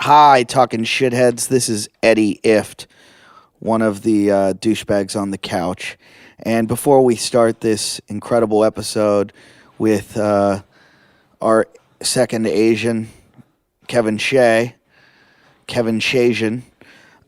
Hi, talking shitheads. This is Eddie Ift, one of the douchebags on the couch. And before we start this incredible episode with our second Asian, Shea, Kevin Shazian,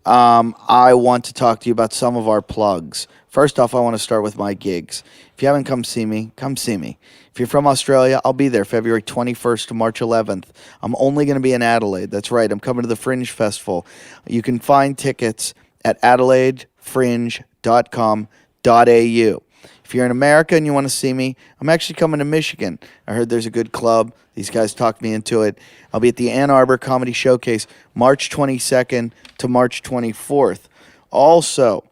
I want to talk to you about some of our plugs. First off, I want to start with my gigs. If you haven't come see me, come see me. If you're from Australia, I'll be there February 21st to March 11th. I'm only going to be in Adelaide. That's right. I'm coming to the Fringe Festival. You can find tickets at adelaidefringe.com.au. If you're in America and you want to see me, I'm actually coming to Michigan. I heard there's a good club. These guys talked me into it. I'll be at the Ann Arbor Comedy Showcase March 22nd to March 24th. Also,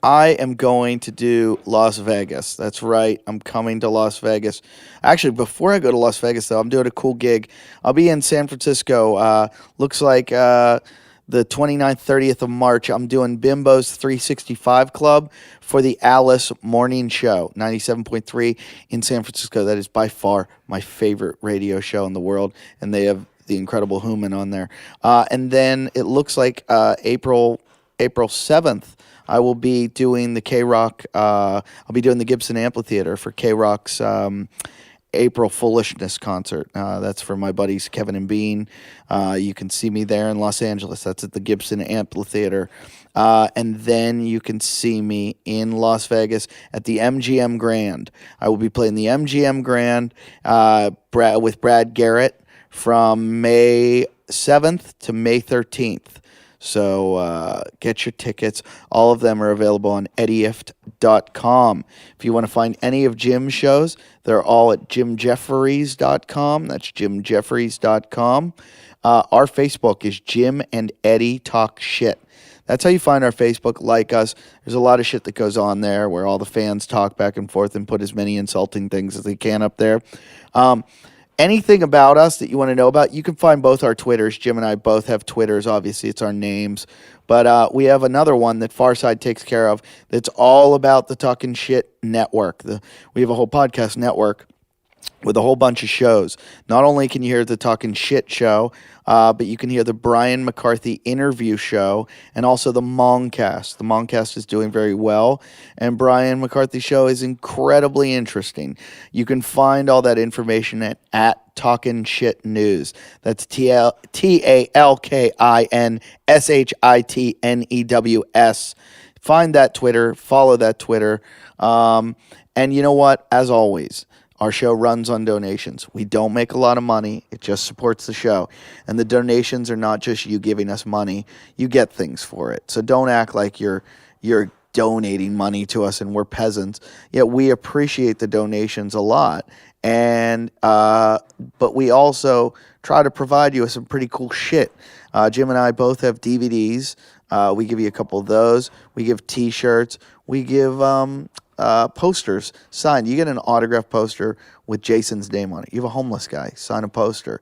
I am going to do Las Vegas. That's right. I'm coming to Las Vegas. Actually, before I go to Las Vegas, though, I'm doing a cool gig. I'll be in San Francisco. Looks like the 29th, 30th of March. I'm doing Bimbo's 365 Club for the Alice Morning Show, 97.3 in San Francisco. That is by far my favorite radio show in the world, and they have the incredible Human on there. And then it looks like April 7th, I will be doing the K-Rock, I'll be doing the Gibson Amphitheater for K-Rock's April Foolishness concert. That's for my buddies Kevin and Bean. You can see me there in Los Angeles. That's at the Gibson Amphitheater. And then you can see me in Las Vegas at the MGM Grand. I will be playing the MGM Grand with Brad Garrett from May 7th to May 13th. So get your tickets. All of them are available on eddieift.com. If you want to find any of Jim's shows, they're all at jimjefferies.com. That's jimjefferies.com. Our Facebook is Jim and Eddie Talk Shit. That's how you find our Facebook. Like us. There's a lot of shit that goes on there where all the fans talk back and forth and put as many insulting things as they can up there. Anything about us that you want to know about, you can find both our Twitters. Jim and I both have Twitters. Obviously, it's our names. But we have another one that Farside takes care of that's all about the Talkin' Shit Network. We have a whole podcast network with a whole bunch of shows. Not only can you hear the Talkin' Shit show, but you can hear the Brian McCarthy interview show and also the Mongcast. The Mongcast is doing very well, and Brian McCarthy's show is incredibly interesting. You can find all that information at Talkin' Shit News. That's TalkinShitnews. Find that Twitter, follow that Twitter. And you know what? As always, our show runs on donations. We don't make a lot of money. It just supports the show. And the donations are not just you giving us money. You get things for it. So don't act like you're donating money to us and we're peasants. Yeah, we appreciate the donations a lot. And but we also try to provide you with some pretty cool shit. Jim and I both have DVDs. We give you a couple of those. We give T-shirts. We give posters signed. You get an autographed poster with Jason's name on it. You have a homeless guy sign a poster.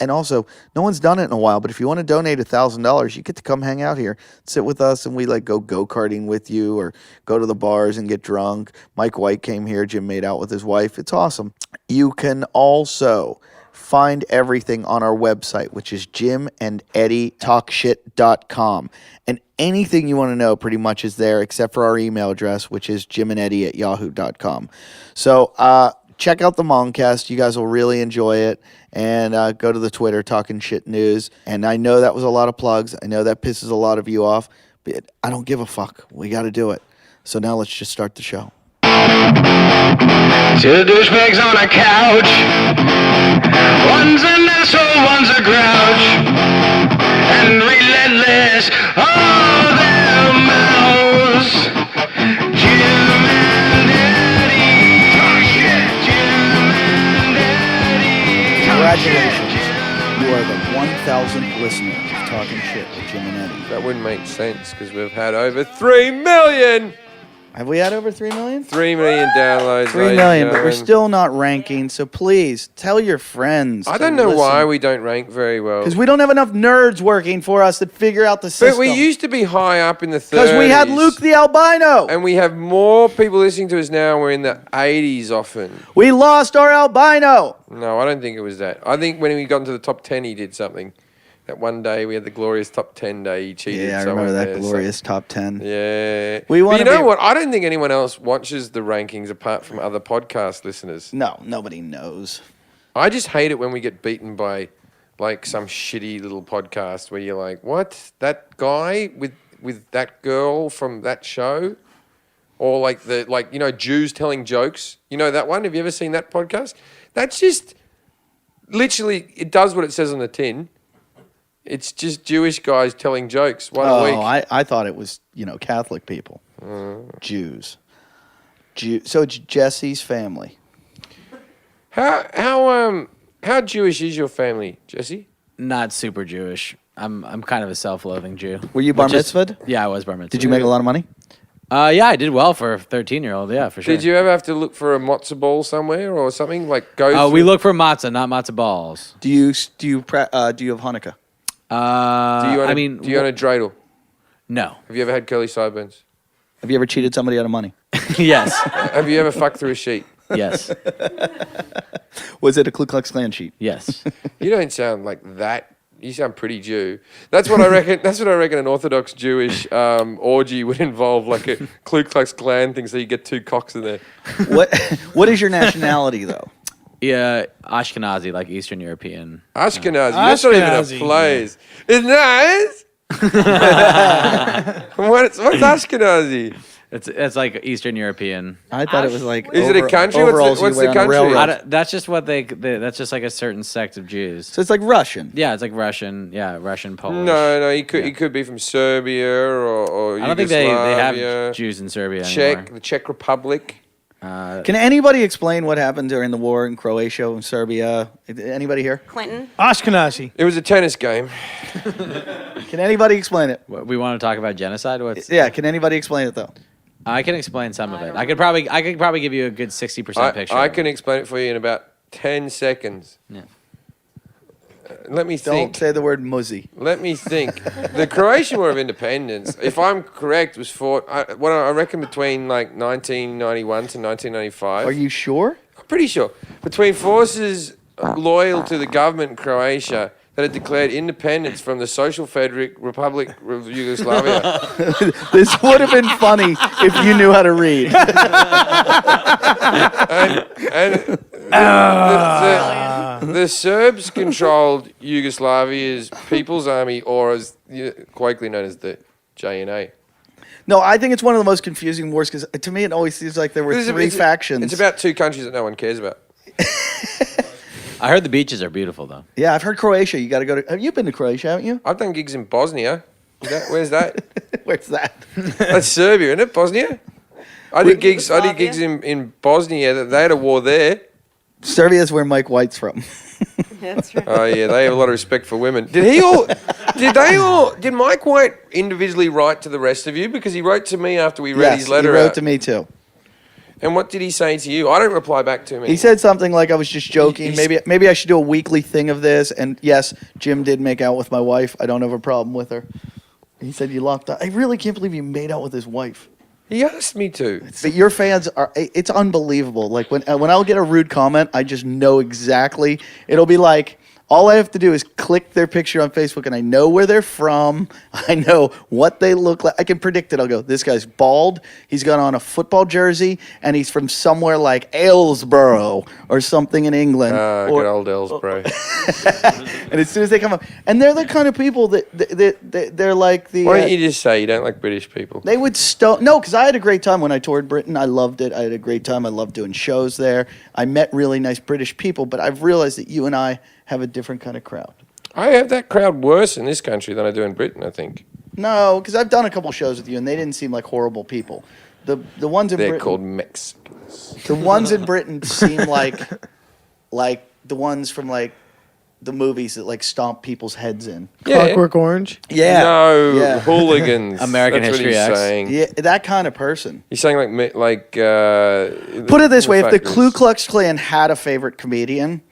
And also, no one's done it in a while, but if you want to donate $1,000, you get to come hang out here, sit with us, and we go-karting with you or go to the bars and get drunk. Mike White came here. Jim made out with his wife. It's awesome. You can also find everything on our website, which is jimandeddytalkshit.com. And anything you want to know pretty much is there except for our email address, which is jimandeddy@yahoo.com. So check out the Mongcast. You guys will really enjoy it. And go to the Twitter, Talkin' Shit News. And I know that was a lot of plugs. I know that pisses a lot of you off. But I don't give a fuck. We got to do it. So now let's just start the show. Two douchebags on a couch. One's an asshole, one's a grouch. And relentless, all their mouths. Jim and Eddie. Talk shit. Jim and Eddie. Congratulations. You are the 1,000th listener of Talkin' Shit with Jim and Eddie. That wouldn't make sense because we've had over 3 million. Have we had over 3 million? 3 million downloads. 3 million, but we're still not ranking. So please tell your friends. I don't know why we don't rank very well. Because we don't have enough nerds working for us that figure out the system. But we used to be high up in the 30s. Because we had Luke the albino. And we have more people listening to us now. We're in the 80s often. We lost our albino. No, I don't think it was that. I think when we got into the top 10, he did something. That one day we had the glorious top 10 day. He cheated. Yeah, I remember somewhere that there, glorious top 10. Yeah. We But wanna you know be- what? I don't think anyone else watches the rankings apart from other podcast listeners. No, nobody knows. I just hate it when we get beaten by like some shitty little podcast where you're like, what? That guy with that girl from that show? Or like Jews telling jokes. You know that one? Have you ever seen that podcast? That's just literally, it does what it says on the tin. It's just Jewish guys telling jokes one a week. I thought it was, Catholic people. Jews. So it's Jesse's family. How Jewish is your family, Jesse? Not super Jewish. I'm kind of a self-loathing Jew. Were you bar Which is- mitzvahed? Yeah, I was bar mitzvahed. Did you make a lot of money? Yeah, I did well for a 13-year-old. Yeah, for sure. Did you ever have to look for a matzo ball somewhere or something? Like go. Oh, we through- look for matzah, not matzah balls. Do you have Hanukkah? Do you own a dreidel? No. Have you ever had curly sideburns? Have you ever cheated somebody out of money? Yes. Have you ever fucked through a sheet? Yes. Was it a Ku Klux Klan sheet? Yes. You don't sound like that. You sound pretty Jew. That's what I reckon. That's what I reckon. An Orthodox Jewish orgy would involve, like a Ku Klux Klan thing. So you get two cocks in there. What is your nationality though? Yeah, Ashkenazi, like Eastern European. Ashkenazi. That's not even a Ashkenazi. place. It's nice. What's Ashkenazi? It's like Eastern European. I thought it was like. Is it a country? Overalls What's you the wear on a country? railroad. That's just what that's just like a certain sect of Jews. So it's like Russian. Yeah, it's like Russian. Yeah, Russian, Polish. No, he could be from Serbia or I don't think they Yugoslavia, have Jews in Serbia anymore. the Czech Republic. Can anybody explain what happened during the war in Croatia and Serbia? Anybody here? Clinton. Ashkenazi. It was a tennis game. Can anybody explain it? We want to talk about genocide. What's? Yeah, can anybody explain it though? I can explain some of it. I could probably give you a good 60% picture. I can explain it for you in about 10 seconds. Yeah. Let me Don't think. say the word muzzy. Let me think. The Croatian War of Independence, if I'm correct, was fought, I reckon between like 1991 to 1995. Are you sure? I'm pretty sure. Between forces loyal to the government in Croatia that had declared independence from the Social Republic of Yugoslavia. This would have been funny if you knew how to read. and the Serbs controlled Yugoslavia's People's Army, or as colloquially known as the JNA. No, I think it's one of the most confusing wars because to me it always seems like there were three factions. It's about two countries that no one cares about. I heard the beaches are beautiful though. Yeah, I've heard Croatia. You got to go to. Have you been to Croatia? Haven't you? I've done gigs in Bosnia. Where's that? Where's that? That's Serbia, isn't it? Bosnia. I did gigs in Bosnia. They had a war there. Serbia's where Mike White's from. That's right. Oh yeah, they have a lot of respect for women. Did Mike White individually write to the rest of you? Because he wrote to me after we read his letter he wrote out. to me too. And what did he say to you? I don't reply back to him. He said something like I was just joking. He's- Maybe I should do a weekly thing of this. And yes, Jim did make out with my wife. I don't have a problem with her. He said you locked up. I really can't believe you made out with his wife. He asked me to. But your fans are. It's unbelievable. Like when I'll get a rude comment, I just know exactly. It'll be like. All I have to do is click their picture on Facebook, and I know where they're from. I know what they look like. I can predict it. I'll go, this guy's bald. He's got on a football jersey, and he's from somewhere like Aylesborough or something in England. Good old Ellsborough. And as soon as they come up, and they're the kind of people that they're like the. Why don't you just say you don't like British people? They would no, because I had a great time when I toured Britain. I loved it. I had a great time. I loved doing shows there. I met really nice British people, but I've realized that you and I have a different kind of crowd. I have that crowd worse in this country than I do in Britain, I think. No, because I've done a couple shows with you, and they didn't seem like horrible people. The ones in They're Britain, called Mexicans. the ones in Britain seem like the ones from like the movies that like stomp people's heads in. Clockwork Orange. Yeah, No, yeah, hooligans. American That's History what he's X. saying. yeah, that kind of person. He's saying Put it this way: if the Ku Klux Klan had a favorite comedian,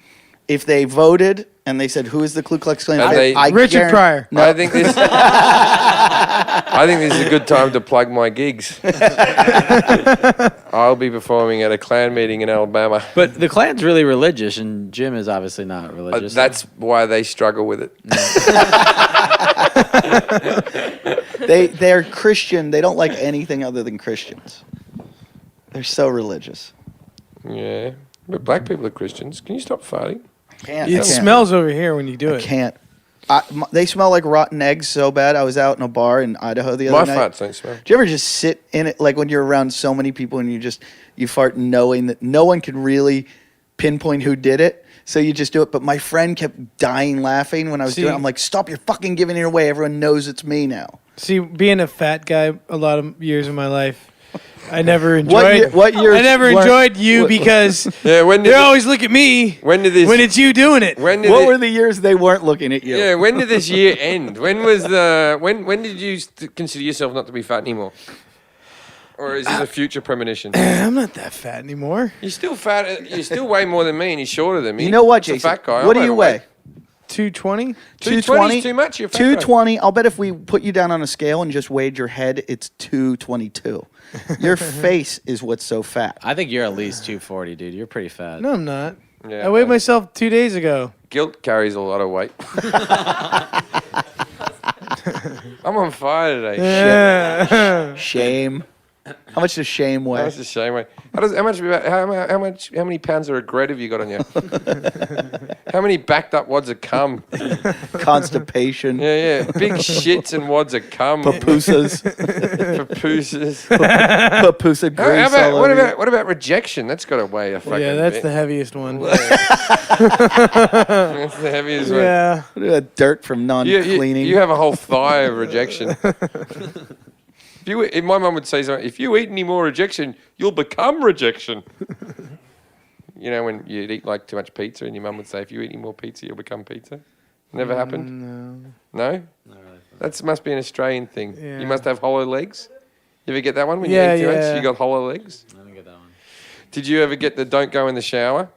if they voted and they said, who is the Ku Klux Klan? And Richard Pryor. No. I think this. I think this is a good time to plug my gigs. I'll be performing at a Klan meeting in Alabama. But the Klan's really religious, and Jim is obviously not religious. That's why they struggle with it. They're Christian. They don't like anything other than Christians. They're so religious. Yeah, but black people are Christians. Can you stop farting? It smells over here when you do it. Can't. They smell like rotten eggs so bad. I was out in a bar in Idaho the My other night. farts don't smell. Do you ever just sit in it, like when you're around so many people and you fart knowing that no one can really pinpoint who did it? So you just do it. But my friend kept dying laughing when I was doing it. I'm like, stop, you're fucking giving it away. Everyone knows it's me now. See, being a fat guy a lot of years of my life, I never enjoyed. What year? I never enjoyed you because they always look at me when it's you doing it. What were the years they weren't looking at you? Yeah, when did this year end? When did you consider yourself not to be fat anymore? Or is this a future premonition? I'm not that fat anymore. You're still fat. You're still way more than me, and you're shorter than me. You know what, Jason? Jason? A fat guy. What do you weigh? 220? 220 is too much. You're a fat guy. 220. I'll bet if we put you down on a scale and just weighed your head, it's 222. Your face is what's so fat. I think you're at least 240, dude. You're pretty fat. No, I'm not. Yeah, I weighed myself 2 days ago. Guilt carries a lot of weight. I'm on fire today. Yeah. Shame. How much does shame weigh? That's a shame. Mate. How many pounds of regret have you got on you? How many backed up wads of cum? Constipation. Yeah. Big shits and wads of cum. Papusas. Papusas. Papusa grease all over you. What about rejection? That's got to weigh a fucking Yeah, that's bit. the heaviest one. That's the heaviest one. Yeah. Look at that dirt from non-cleaning. You have a whole thigh of rejection. If my mum would say something, if you eat any more rejection, you'll become rejection. You know, when you eat like too much pizza and your mum would say, if you eat any more pizza, you'll become pizza. Never happened? No? That must be an Australian thing. Yeah. You must have hollow legs. You ever get that one when Yeah, you eat too much? yeah. You got hollow legs? I didn't get that one. Did you ever get the don't go in the shower?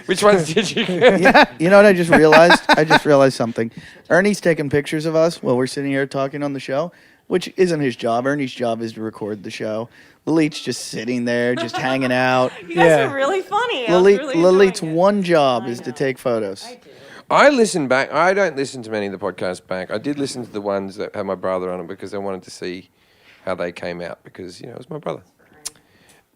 Which ones did you get? Yeah, you know what I just realized? I just realized something. Ernie's taking pictures of us while we're sitting here talking on the show, which isn't his job. Ernie's job is to record the show. Lilith's just sitting there, just hanging out. You guys are really funny. Lilith's one job is to take photos. I listen back. I don't listen to many of the podcasts back. I did listen to the ones that had my brother on it because I wanted to see how they came out because, you know, it was my brother.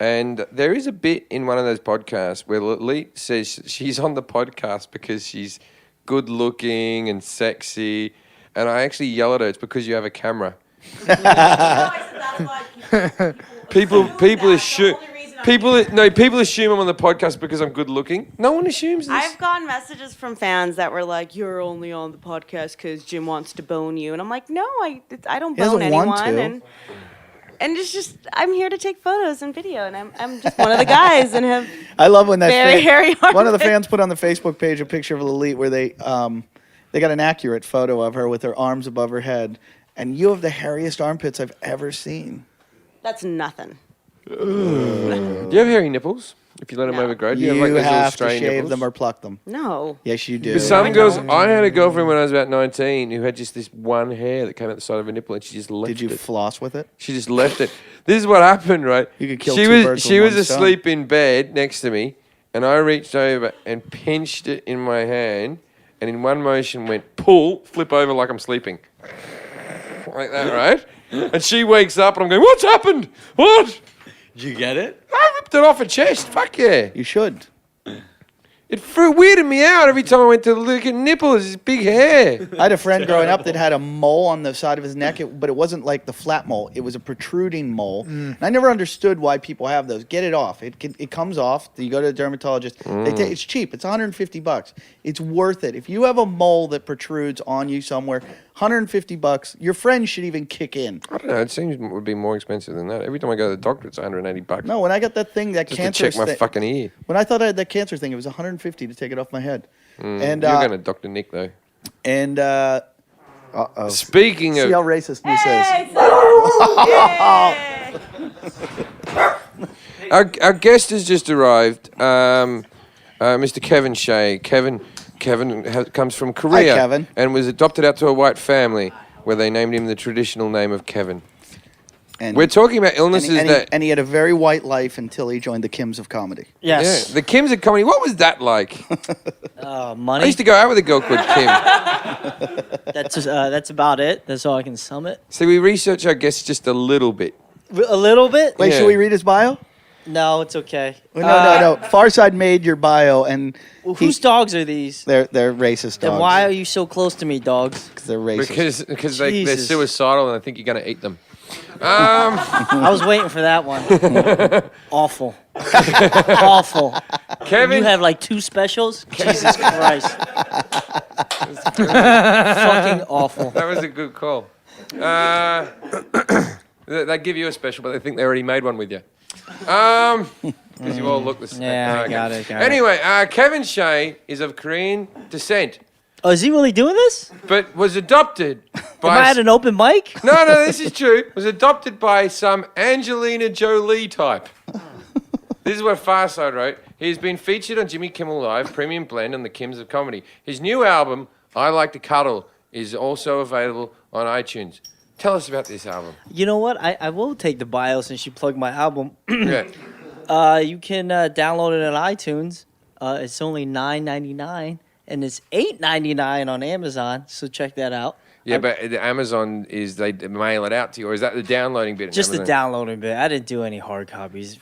And there is a bit in one of those podcasts where Lilith says she's on the podcast because she's good looking and sexy. And I actually yell at her, it's because you have a camera. People assume I'm on the podcast because I'm good looking. No one assumes this. I've gotten messages from fans that were like, "You're only on the podcast because Jim wants to bone you," and I'm like, "No, I don't bone anyone." And it's just I'm here to take photos and video, and I'm just one of the guys and have. I love when that very hairy armpits. One of the fans put on the Facebook page a picture of Lilith where they got an accurate photo of her with her arms above her head. And you have the hairiest armpits I've ever seen. That's nothing. Do you have hairy nipples? If you let them overgrow, do you have like those little have to stray shave nipples? them or pluck them. No. Yes, you do. Because some girls, I had a girlfriend when I was about 19 who had just this one hair that came out the side of her nipple, and she just left it. Did you floss with it? She just left it. This is what happened, right? You could kill she two was birds she with was one asleep in bed next to me, and I reached over and pinched it in my hand, and in one motion went pull, flip over like I'm sleeping, like that, right? And she wakes up, and I'm going, "What's happened? What?" Did you get it? I ripped it off her chest. Fuck yeah. You should. It weirded me out every time I went to look at nipples. His big hair. I had a friend growing up that had a mole on the side of his neck, but it wasn't like the flat mole. It was a protruding mole. And I never understood why people have those. Get it off. It comes off. You go to a dermatologist. It's cheap. It's $150. It's worth it. If you have a mole that protrudes on you somewhere, $150. Your friend should even kick in. I don't know. It seems it would be more expensive than that. Every time I go to the doctor, it's $180. No, when I got that thing, that just to cancerous check my thing, fucking ear. when I thought I had that cancer thing, it was $150 to take it off my head. And You're going to Dr. Nick though. And uh-oh. Speaking See of, how racist this is. our guest has just arrived. Mr. Kevin Shea. Kevin comes from Korea. Hi, Kevin. And was adopted out to a white family where they named him the traditional name of Kevin. And We're talking about illnesses and he had a very white life until he joined the Kims of comedy. Yes. Yeah, the Kims of comedy. What was that like? Money. I used to go out with a girl called Kim. That's about it. That's all I can sum it. So we research our guests just a little bit. A little bit. Wait, Yeah. should we read his bio? No, it's okay. No. Farside made your bio, and Whose dogs are these? they're racist dogs. Then why are you so close to me, dogs? Because they're racist. Because they're Jesus. suicidal and I think you're going to eat them. I was waiting for that one. Awful. Awful. Kevin, You have like 2 specials? Jesus Christ. Fucking awful. that was a good call. They give you a special, but they think they already made one with you. Because you all look the same. Yeah, I Okay. got it. Anyway, Kevin Shea is of Korean descent, Oh, is he really doing this? but was adopted Am I by... at an open mic? No, this is true. Was adopted by some Angelina Jolie type. This is what Farside wrote. He's been featured on Jimmy Kimmel Live, Premium Blend, and the Kims of Comedy. His new album, I Like to Cuddle, is also available on iTunes. Tell us about this album. You know what? I will take the bio since you plugged my album. Yeah. You can download it on iTunes. It's only $9.99, and it's $8.99 on Amazon. So check that out. Yeah, but the Amazon is they mail it out to you, or is that the downloading bit? in Just the Amazon? downloading bit. I didn't do any hard copies.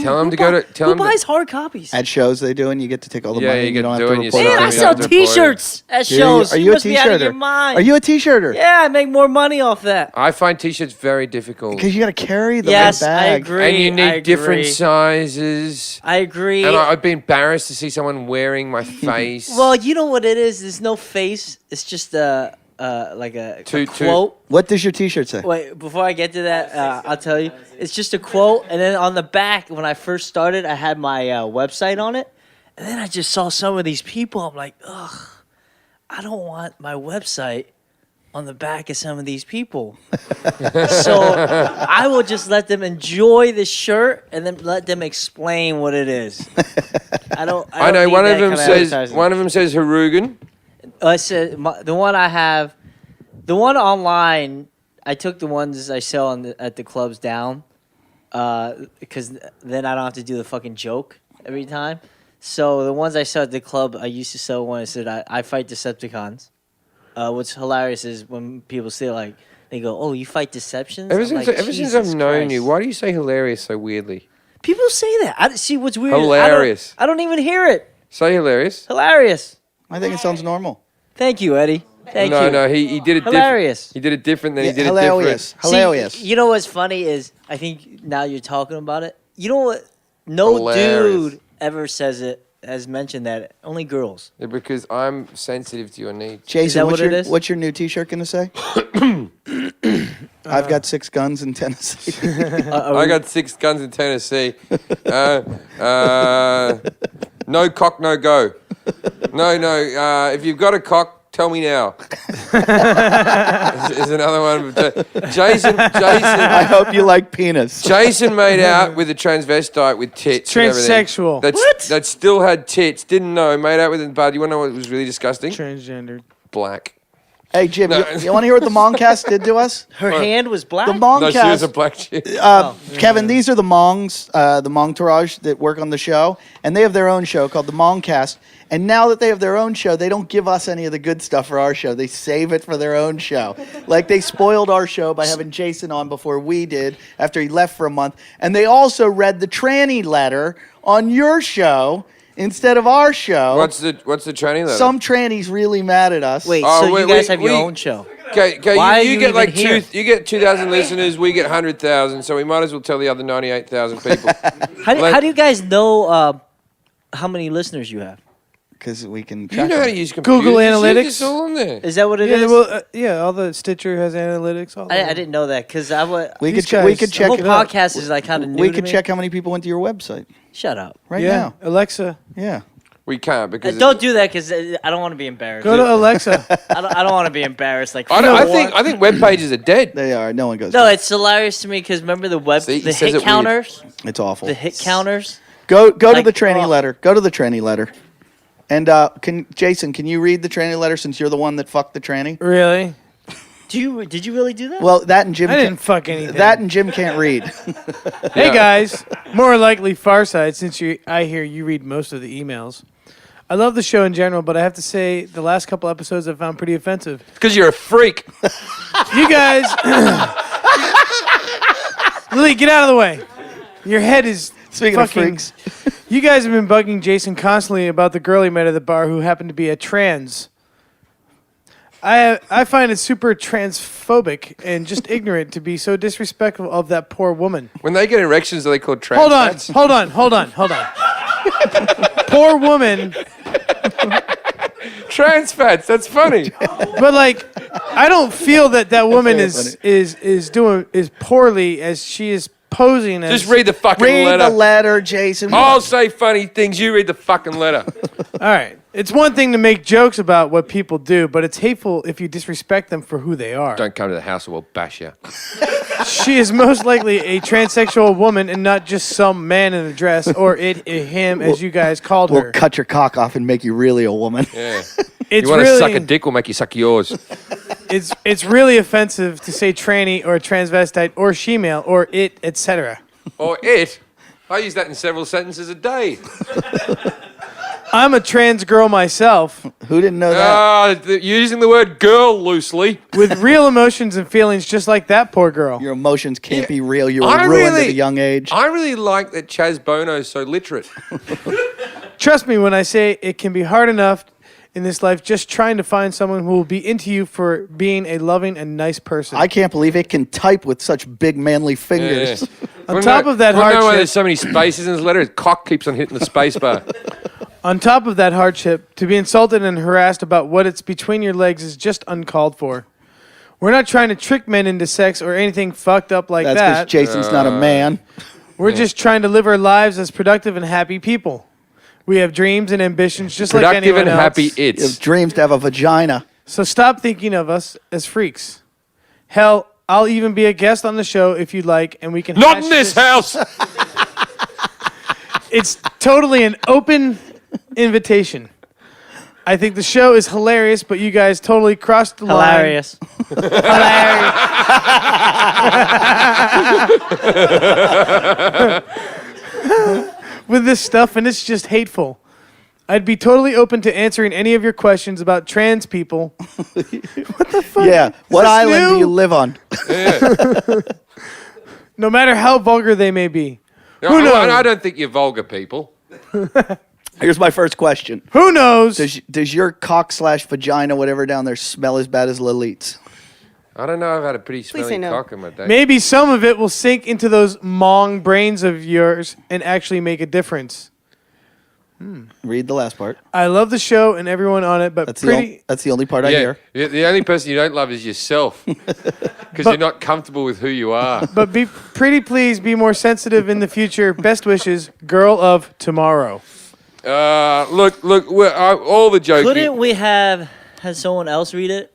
Tell 'em to go to- tell Who 'em to- buys hard copies? At shows they do, and you get to take all the Yeah, money. you and get you don't to have do to it report yourself. Man, I on you sell have to report it. T-shirts at Do you? shows. Are You you a must be out of your t-shirter? mind. Are you a t-shirter? Yeah, I make more money off that. I find T-shirts very difficult, Because you got to carry the Yes, big I bag. agree. and you I need different agree. sizes. I agree. And I'd be embarrassed to see someone wearing my face. Well, you know what it is? There's no face. It's just like a quote. What does your t-shirt say? Wait, before I get to that, I'll tell you. It's just a quote, and then on the back, when I first started, I had my website on it, and then I just saw some of these people. I'm like, ugh, I don't want my website on the back of some of these people. So I will just let them enjoy the shirt, and then let them explain what it is. I don't I know need one of that them kind says advertising. one of them says Harugan. I said the one I have, the one online. I took the ones I sell at the clubs down, because then I don't have to do the fucking joke every time. So the ones I sell at the club, I used to sell one that said I fight Decepticons. What's hilarious is when people say like they go, "Oh, you fight deceptions." Ever I'm since, like, ever since Jesus I've known Christ. you, why do you say hilarious so weirdly? People say that. I see what's weird. Hilarious. I don't even hear it. Say hilarious. Hilarious. I think it sounds normal. Thank you, Eddie. Thank you. No, he did it Hilarious. He did it different than he did hilarious. it different. Hilarious. See, you know what's funny is I think now you're talking about it. You know what? No Hilarious. dude ever says it, has mentioned that. Only girls. Yeah, because I'm sensitive to your needs. Jason, that what's what it your, is? what's your new t-shirt going to say? I've got 6 guns in Tennessee. I got 6 guns in Tennessee. No cock, no go. No. If you've got a cock, tell me now. Is another one. Jason. I hope you like penis. Jason made out with a transvestite with tits. and everything. Transsexual. That still had tits. Didn't know. Made out with a bud. You want to know what was really disgusting? Transgendered. Black. Hey, Jim, No. you want to hear what the Mongcast did to us? Her hand was black. The No, she was a Mongcast, black chick. Kevin, these are the Mongs, the Mongtourage that work on the show, and they have their own show called the Mongcast. And now that they have their own show, they don't give us any of the good stuff for our show. They save it for their own show. Like they spoiled our show by having Jason on before we did, after he left for a month. And they also read the tranny letter on your show instead of our show. What's the tranny letter? Some tranny's really mad at us. Wait, Oh, so wait, you guys wait, have your we- own show? Okay, Why are you you get like even here? you get 2,000 listeners. We get 100,000. So we might as well tell the other 98,000 people. How do you guys know how many listeners you have? Because we can You track know how to them. use computers. Google You see Analytics. It's all on there. Is that what it is? Yeah, well, all the Stitcher has analytics. All I that. didn't know that because I would. We These could we guys- could The check whole it out. podcast is like kind of new We to could me. check how many people went to your website Shut up. right yeah, now. Alexa. Yeah. We can't because Don't do that because I don't want to be embarrassed. Go to Alexa. I don't want to be embarrassed. Like I think web pages are dead. They are. No one goes. no, to it. it's hilarious to me because remember the See, he the says hit it weird. counters, It's awful. the hit counters. Go to Like, the tranny oh. letter. Go to the tranny letter. And Jason, can you read the tranny letter since you're the one that fucked the tranny? Really? Did you really do that? Well, that and Jim. I didn't fuck anything. That and Jim can't read. Hey guys, more likely Farside, since I hear you read most of the emails. I love the show in general, but I have to say the last couple episodes I found pretty offensive. Because you're a freak. You guys, Lily, get out of the way. Your head is Speaking of freaks. You guys have been bugging Jason constantly about the girl he met at the bar who happened to be a trans. I find it super transphobic and just ignorant to be so disrespectful of that poor woman. When they get erections, are they called trans fats? Hold on. Poor woman. Trans fats, that's funny. But like, I don't feel that woman is doing poorly as she is posing as. Just read the fucking Read letter. the letter, Jason. I'll say funny things. You read the fucking letter. All right. It's one thing to make jokes about what people do, but it's hateful if you disrespect them for who they are. Don't come to the house or we'll bash you. She is most likely a transsexual woman and not just some man in a dress or him, as you guys called her. We'll cut your cock off and make you really a woman. Yeah. It's You want to really, suck a dick, we'll make you suck yours. It's really offensive to say tranny or transvestite or she-male or it, etc. Or it. I use that in several sentences a day. I'm a trans girl myself Who didn't know that? Using the word girl loosely. with real emotions and feelings just like that poor girl. Your emotions can't be real. You were I ruined really- at a young age. I really like that Chaz Bono's so literate. Trust me when I say it can be hard enough in this life just trying to find someone who will be into you for being a loving and nice person. I can't believe it can type with such big manly fingers. On top of that Well, no, hardship, there's so many spaces in his letter. His cock keeps on hitting the space bar. on top of that hardship, to be insulted and harassed about what it's between your legs is just uncalled for. We're not trying to trick men into sex or anything fucked up like That's because that. Jason's not a man. We're just trying to live our lives as productive and happy people. We have dreams and ambitions just like Productive anyone and else. happy You have it's. dreams to have a vagina. So stop thinking of us as freaks. Hell, I'll even be a guest on the show if you'd like, and we can. Not hash in this house! It's totally an open invitation. I think the show is hilarious, but you guys totally crossed the line. Hilarious. With this stuff, and it's just hateful. I'd be totally open to answering any of your questions about trans people. What the fuck? Yeah. What this island new? do you live on? No matter how vulgar they may be. Who knows? I don't think you're vulgar people. Here's my first question. Who knows? Does your cock/vagina, whatever down there, smell as bad as Lilith's? I don't know. I've had a pretty say smelly no. cock in my day. Maybe some of it will sink into those mong brains of yours and actually make a difference. Read the last part. I love the show and everyone on it, but That's pretty. that's the only part I hear. The only person you don't love is yourself. Because you're not comfortable with who you are. But be pretty please be more sensitive in the future. Best wishes, girl of tomorrow. Look, all the joking. Couldn't we have someone else read it?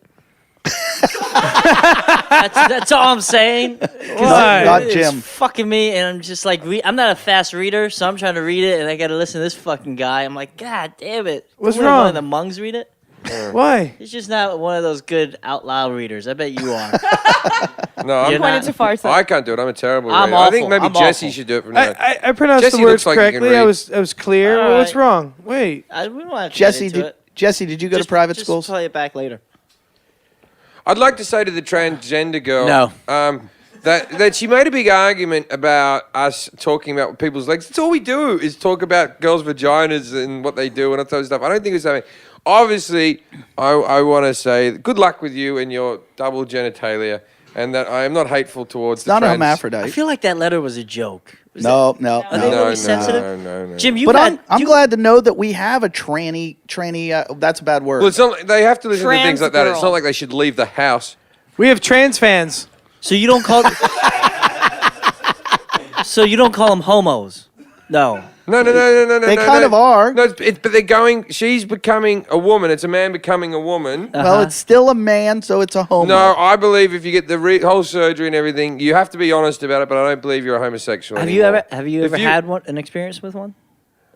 that's all I'm saying. Why? Not It's Jim. fucking me, and I'm just like, I'm not a fast reader, so I'm trying to read it, and I got to listen to this fucking guy. I'm like, God damn it! What's Couldn't one of wrong? the monks read it? Why? He's just not one of those good out loud readers. I bet you are. No, You're Pointed to Farside. I can't do it. I'm a terrible I'm reader. I think awful. maybe I'm Jesse awful. should do it from now. I pronounced Jesse the words looks like he can correctly. I read. was clear. All Well, what's right. wrong? Wait. We don't have to Jesse, get into it. Jesse, did you go to Just- private just schools? play it back later. I'd like to say to the transgender girl, No. that she made a big argument about us talking about people's legs. That's all we do is talk about girls' vaginas and what they do and all that sort of stuff. I don't think it's something. Obviously, I want to say good luck with you and your double genitalia, and that I am not hateful towards It's the not a trans. I hermaphrodite. feel like that letter was a joke. Was No. Are they No, really sensitive? no. Jim, you But had. I'm you- glad to know that we have a tranny. That's a bad word. Well, it's not like they have to listen to Trans things like that. It's girl. not like they should leave the house. We have trans fans. So you don't call. So you don't call them homos? No. No. They kind of are. No, but they're going. She's becoming a woman. It's a man becoming a woman. Well, it's still a man, so it's a homo. No, I believe if you get the whole surgery and everything, you have to be honest about it. But I don't believe you're a homosexual. Have you anymore. ever If had an experience with one?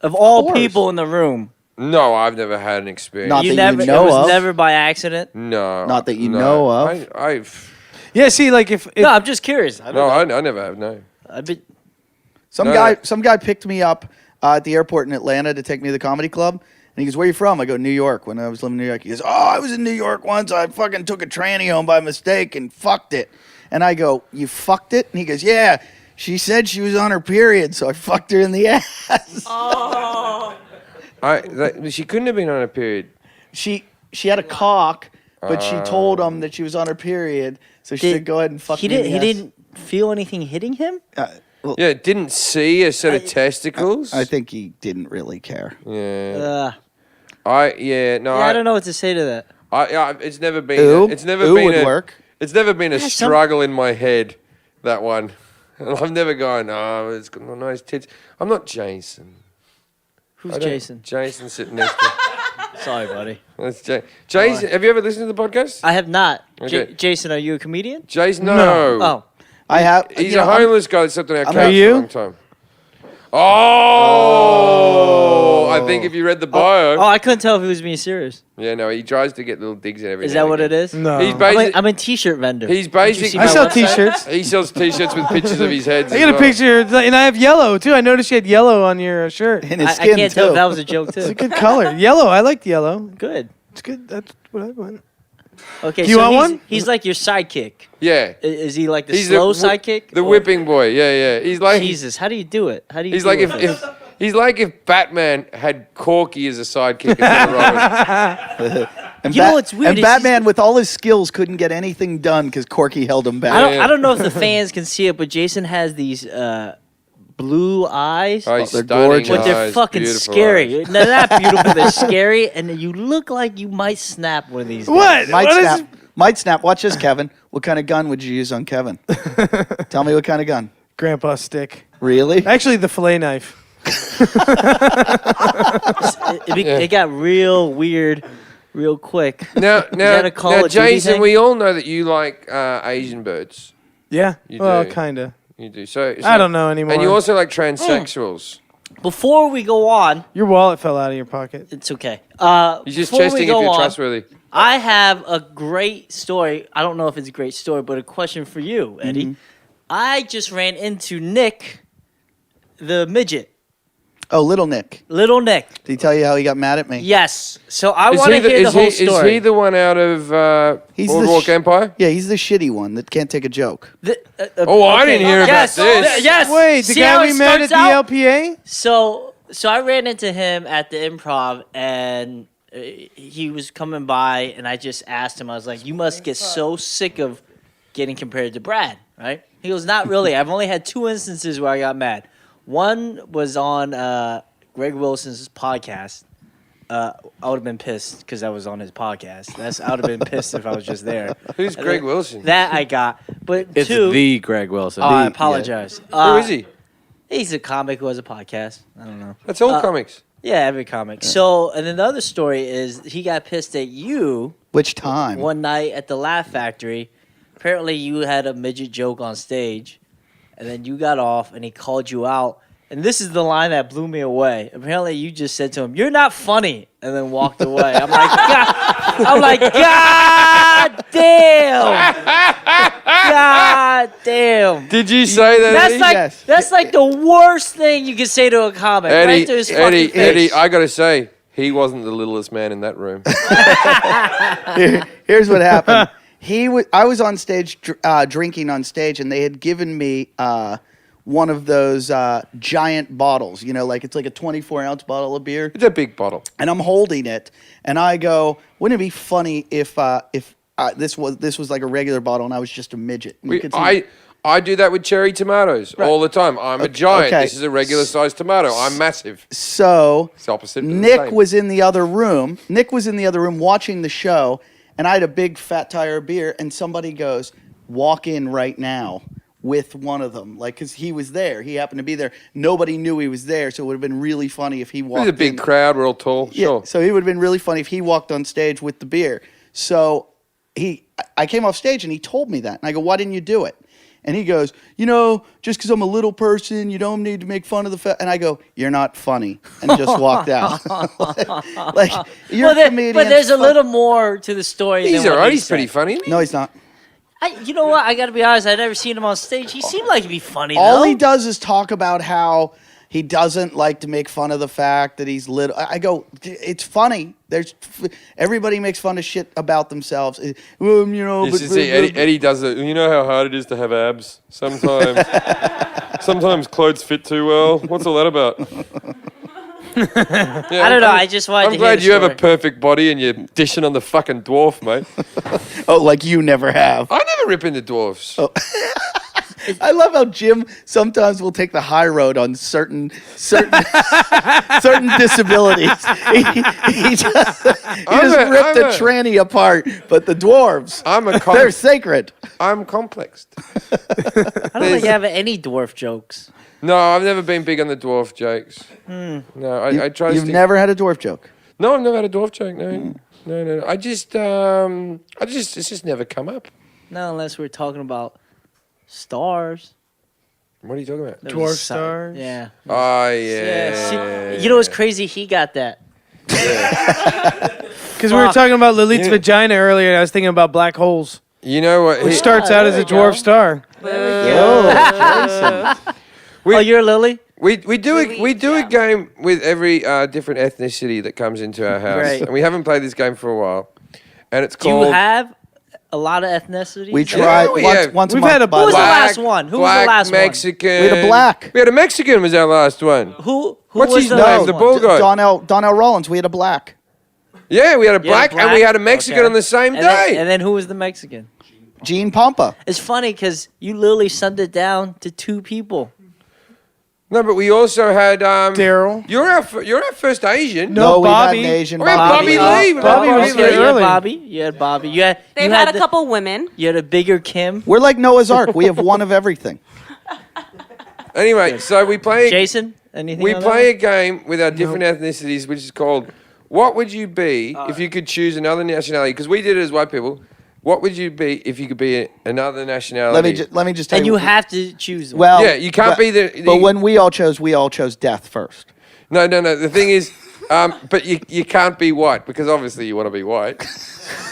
Of all course. people in the room. No, I've never had an experience. Not You that you never. know it was of. never by accident. No. Not that you no. know of. I've Yeah, see, like if No, I'm just curious. I don't no, know. I never have. No. I've been, Some No, guy, no. some guy picked me up at the airport in Atlanta to take me to the comedy club, and he goes, "Where you from?" I go, "New York." When I was living in New York, he goes, "Oh, I was in New York once. I fucking took a tranny home by mistake and fucked it." And I go, "You fucked it?" And he goes, "Yeah. She said she was on her period, so I fucked her in the ass." She couldn't have been on a period. She had a cock, but she told him that she was on her period, so she said, "Go ahead and fuck he me." in didn't. the He ass." didn't feel anything hitting him. Yeah, didn't see a set of testicles. I think he didn't really care. Yeah. No. I don't know what to say to that. It's never been. Ooh, It's never ooh been would a, work. It's never been a some- struggle in my head. That one. I've never gone. Oh, it's got nice tits. I'm not Jason. Who's Jason? Jason sitting next to. Sorry, buddy. That's Jason. Have you ever listened to the podcast? I have not. Okay. Jason, are you a comedian? Jason, no. Oh, I have. He's you a know, I'm- homeless guy that slept on our couch Are for you? a long time. Oh, I think if you read the bio, I couldn't tell if he was being serious. yeah, no, he tries to get little digs in every. Is now that and what again. it is? No. He's I'm basic. a t-shirt vendor. He's Did you basic. see I my sell website? T-shirts. He sells T-shirts with pictures of his heads. I got a picture, and I have yellow too. I noticed you had yellow on your shirt. in his I skin can't too. tell if that was a joke It's a too. good color. Yellow. I liked yellow. Good. It's good. That's what I want. Okay, Do you want one? He's like your sidekick. Yeah, Is he like the he's slow the whi- sidekick? the or- whipping boy. Yeah. He's like Jesus, how do you do it? How do you? he's deal like with if this? he's like if Batman had Corky as a sidekick. Instead of Robin. And You know what's weird And is Batman, with all his skills, couldn't get anything done because Corky held him back. I don't know if the fans can see it, but Jason has these blue eyes. Oh, he's they're stunning gorgeous. But they're eyes, fucking beautiful scary. eyes. No, they're not beautiful. They're scary, and you look like you might snap one of these. What? Might What is- snap. Might snap. Watch this, Kevin. What kind of gun would you use on Kevin? Tell me what kind of gun. Grandpa's stick. Really? Actually, the fillet knife. It got real weird, real quick. Now, that a Call now, of Duty Jason, thing? we all know that you like Asian birds. Yeah. You well, do. kinda. You do. So I don't know anymore. And you also like transsexuals. Before we go on, Your wallet fell out of your pocket. it's okay. You're just before we testing if go you're on, trustworthy. I have a great story. I don't know if it's a great story, but a question for you, Eddie. I just ran into Nick, the midget, Oh, little Nick. little Nick. Did he tell you how he got mad at me? Yes. So I want to hear the is whole he, story. Is he the one out of He's the Boardwalk sh- Empire? Yeah, he's the shitty one that can't take a joke. Oh, I didn't hear about yes, this. Yes. Wait, the See guy how we it met at starts out? the LPA? So I ran into him at the Improv, and he was coming by, and I just asked him. I was like, "You must get so sick of getting compared to Brad, right?" He goes, "Not really. I've only had 2 instances where I got mad. One was on Greg Wilson's podcast. I would have been pissed because I was on his podcast. I would have been pissed if I was just there. Who's Greg Wilson? That I got. But It's two, the Greg Wilson. oh, I apologize. Who is he? He's a comic who has a podcast. I don't know. That's all comics. Yeah, every comic. So, and then the other story is he got pissed at you Which time? one night at the Laugh Factory. Apparently, you had a midget joke on stage, and then you got off, and he called you out. And this is the line that blew me away. Apparently, you just said to him, "You're not funny," and then walked away. I'm like, God damn, God damn. Did you say that? That's Eddie? like Yes. that's like the worst thing you can say to a comic. right to his fucking face. Eddie, I gotta say, he wasn't the littlest man in that room. Here's what happened. I was on stage drinking on stage, and they had given me one of those giant bottles. You know, like it's like a 24-ounce bottle of beer, It's a big bottle. and I'm holding it, and I go, "Wouldn't it be funny if this was like a regular bottle, and I was just a midget?" And you could see- I do that with cherry tomatoes all the time. I'm a giant. okay. This is a regular sized tomato. I'm massive. So It's the opposite. but the Nick same. was in the other room. Nick was in the other room watching the show, and I had a big fat tire of beer, and somebody goes, "Walk in right now with one of them," like because he was there. He happened to be there. Nobody knew he was there, so it would have been really funny if he walked. There's a big in. crowd. We're all tall. Yeah, Sure. so it would have been really funny if he walked on stage with the beer. So I came off stage and he told me that, and I go, "Why didn't you do it?" And he goes, just because I'm a little person, you don't need to make fun of the fact. And I go, you're not funny, and just walked out. like you're a comedian. But there's a little more to the story. He's than all what right. he He's pretty said. funny. Isn't he? No, he's not. You know what? I got to be honest. I've never seen him on stage. He seemed like he'd be funny. All though. he does is talk about how he doesn't like to make fun of the fact that he's little. I go, it's funny. Everybody makes fun of shit about themselves. Well, You should see Eddie does it. You know how hard it is to have abs sometimes. Sometimes clothes fit too well. What's all that about? Yeah, I don't know. I just wanted I'm to glad hear you the have a perfect body and you're dishing on the fucking dwarf, mate. Oh, like you never have. I never rip into dwarfs. Oh. I love how Jim sometimes will take the high road on certain certain disabilities. He just ripped a tranny apart, but the dwarves, they're sacred. I'm complexed. I don't think you have any dwarf jokes. No, I've never been big on the dwarf jokes. No, I try to You've stick... never had a dwarf joke? No, I've never had a dwarf joke, no. No. It's just never come up. No, unless we're talking about stars. What are you talking about? Dwarf stars. Yeah. Oh, yeah. See, you know what's crazy? He got that. Because we were talking about Lilith's vagina earlier, and I was thinking about black holes. You know what? Which starts out as a dwarf star. Oh, you're Lily? We do a game with every different ethnicity that comes into our house. Right. And we haven't played this game for a while. And it's Do called... you have a lot of ethnicities? We tried once a We've month. had a by Who was the the way. last one? Who was the Black, last Mexican. We had a black. We had a Mexican was our last one. one? Who What's was his the name? last The one? bull guy. Donnell Rollins. We had a black. Yeah, we had a black, and we had a Mexican Okay. on the same And day. then, and then who was the Mexican? Gene Pompa. It's funny because you literally summed it down to two people. No, but we also had Daryl. You're our first Asian. No, we had Bobby. an Asian. Oh, we had Bobby Lee. Bobby was Okay, here you early. had Bobby. You had Bobby. You had. They've you had a the- couple women. You had a bigger Kim. We're like Noah's Ark. We have one of everything. Anyway, so we play. Jason. Anything? We on play a that game with our different ethnicities, which is called "What Would You Be If You Could Choose Another Nationality?" Because we did it as white people. What would you be if you could be another nationality? Let me just tell And you. you have to choose one. Well, Yeah, you can't be the- But when we all chose death first. No. The thing is, but you can't be white because obviously you want to be white.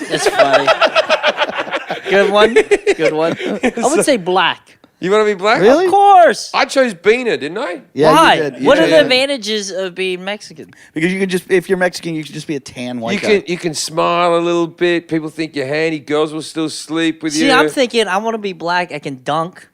That's funny. Good one. Good one. I would say black. You want to be black? Really? Of course. I chose Beaner, didn't I? Yeah, Why? you did. You What are did. the advantages of being Mexican? Because you can just, if you're Mexican, you can just be a tan white guy. You can smile a little bit. People think you're handy. Girls will still sleep with you. See, I'm thinking I want to be black. I can dunk.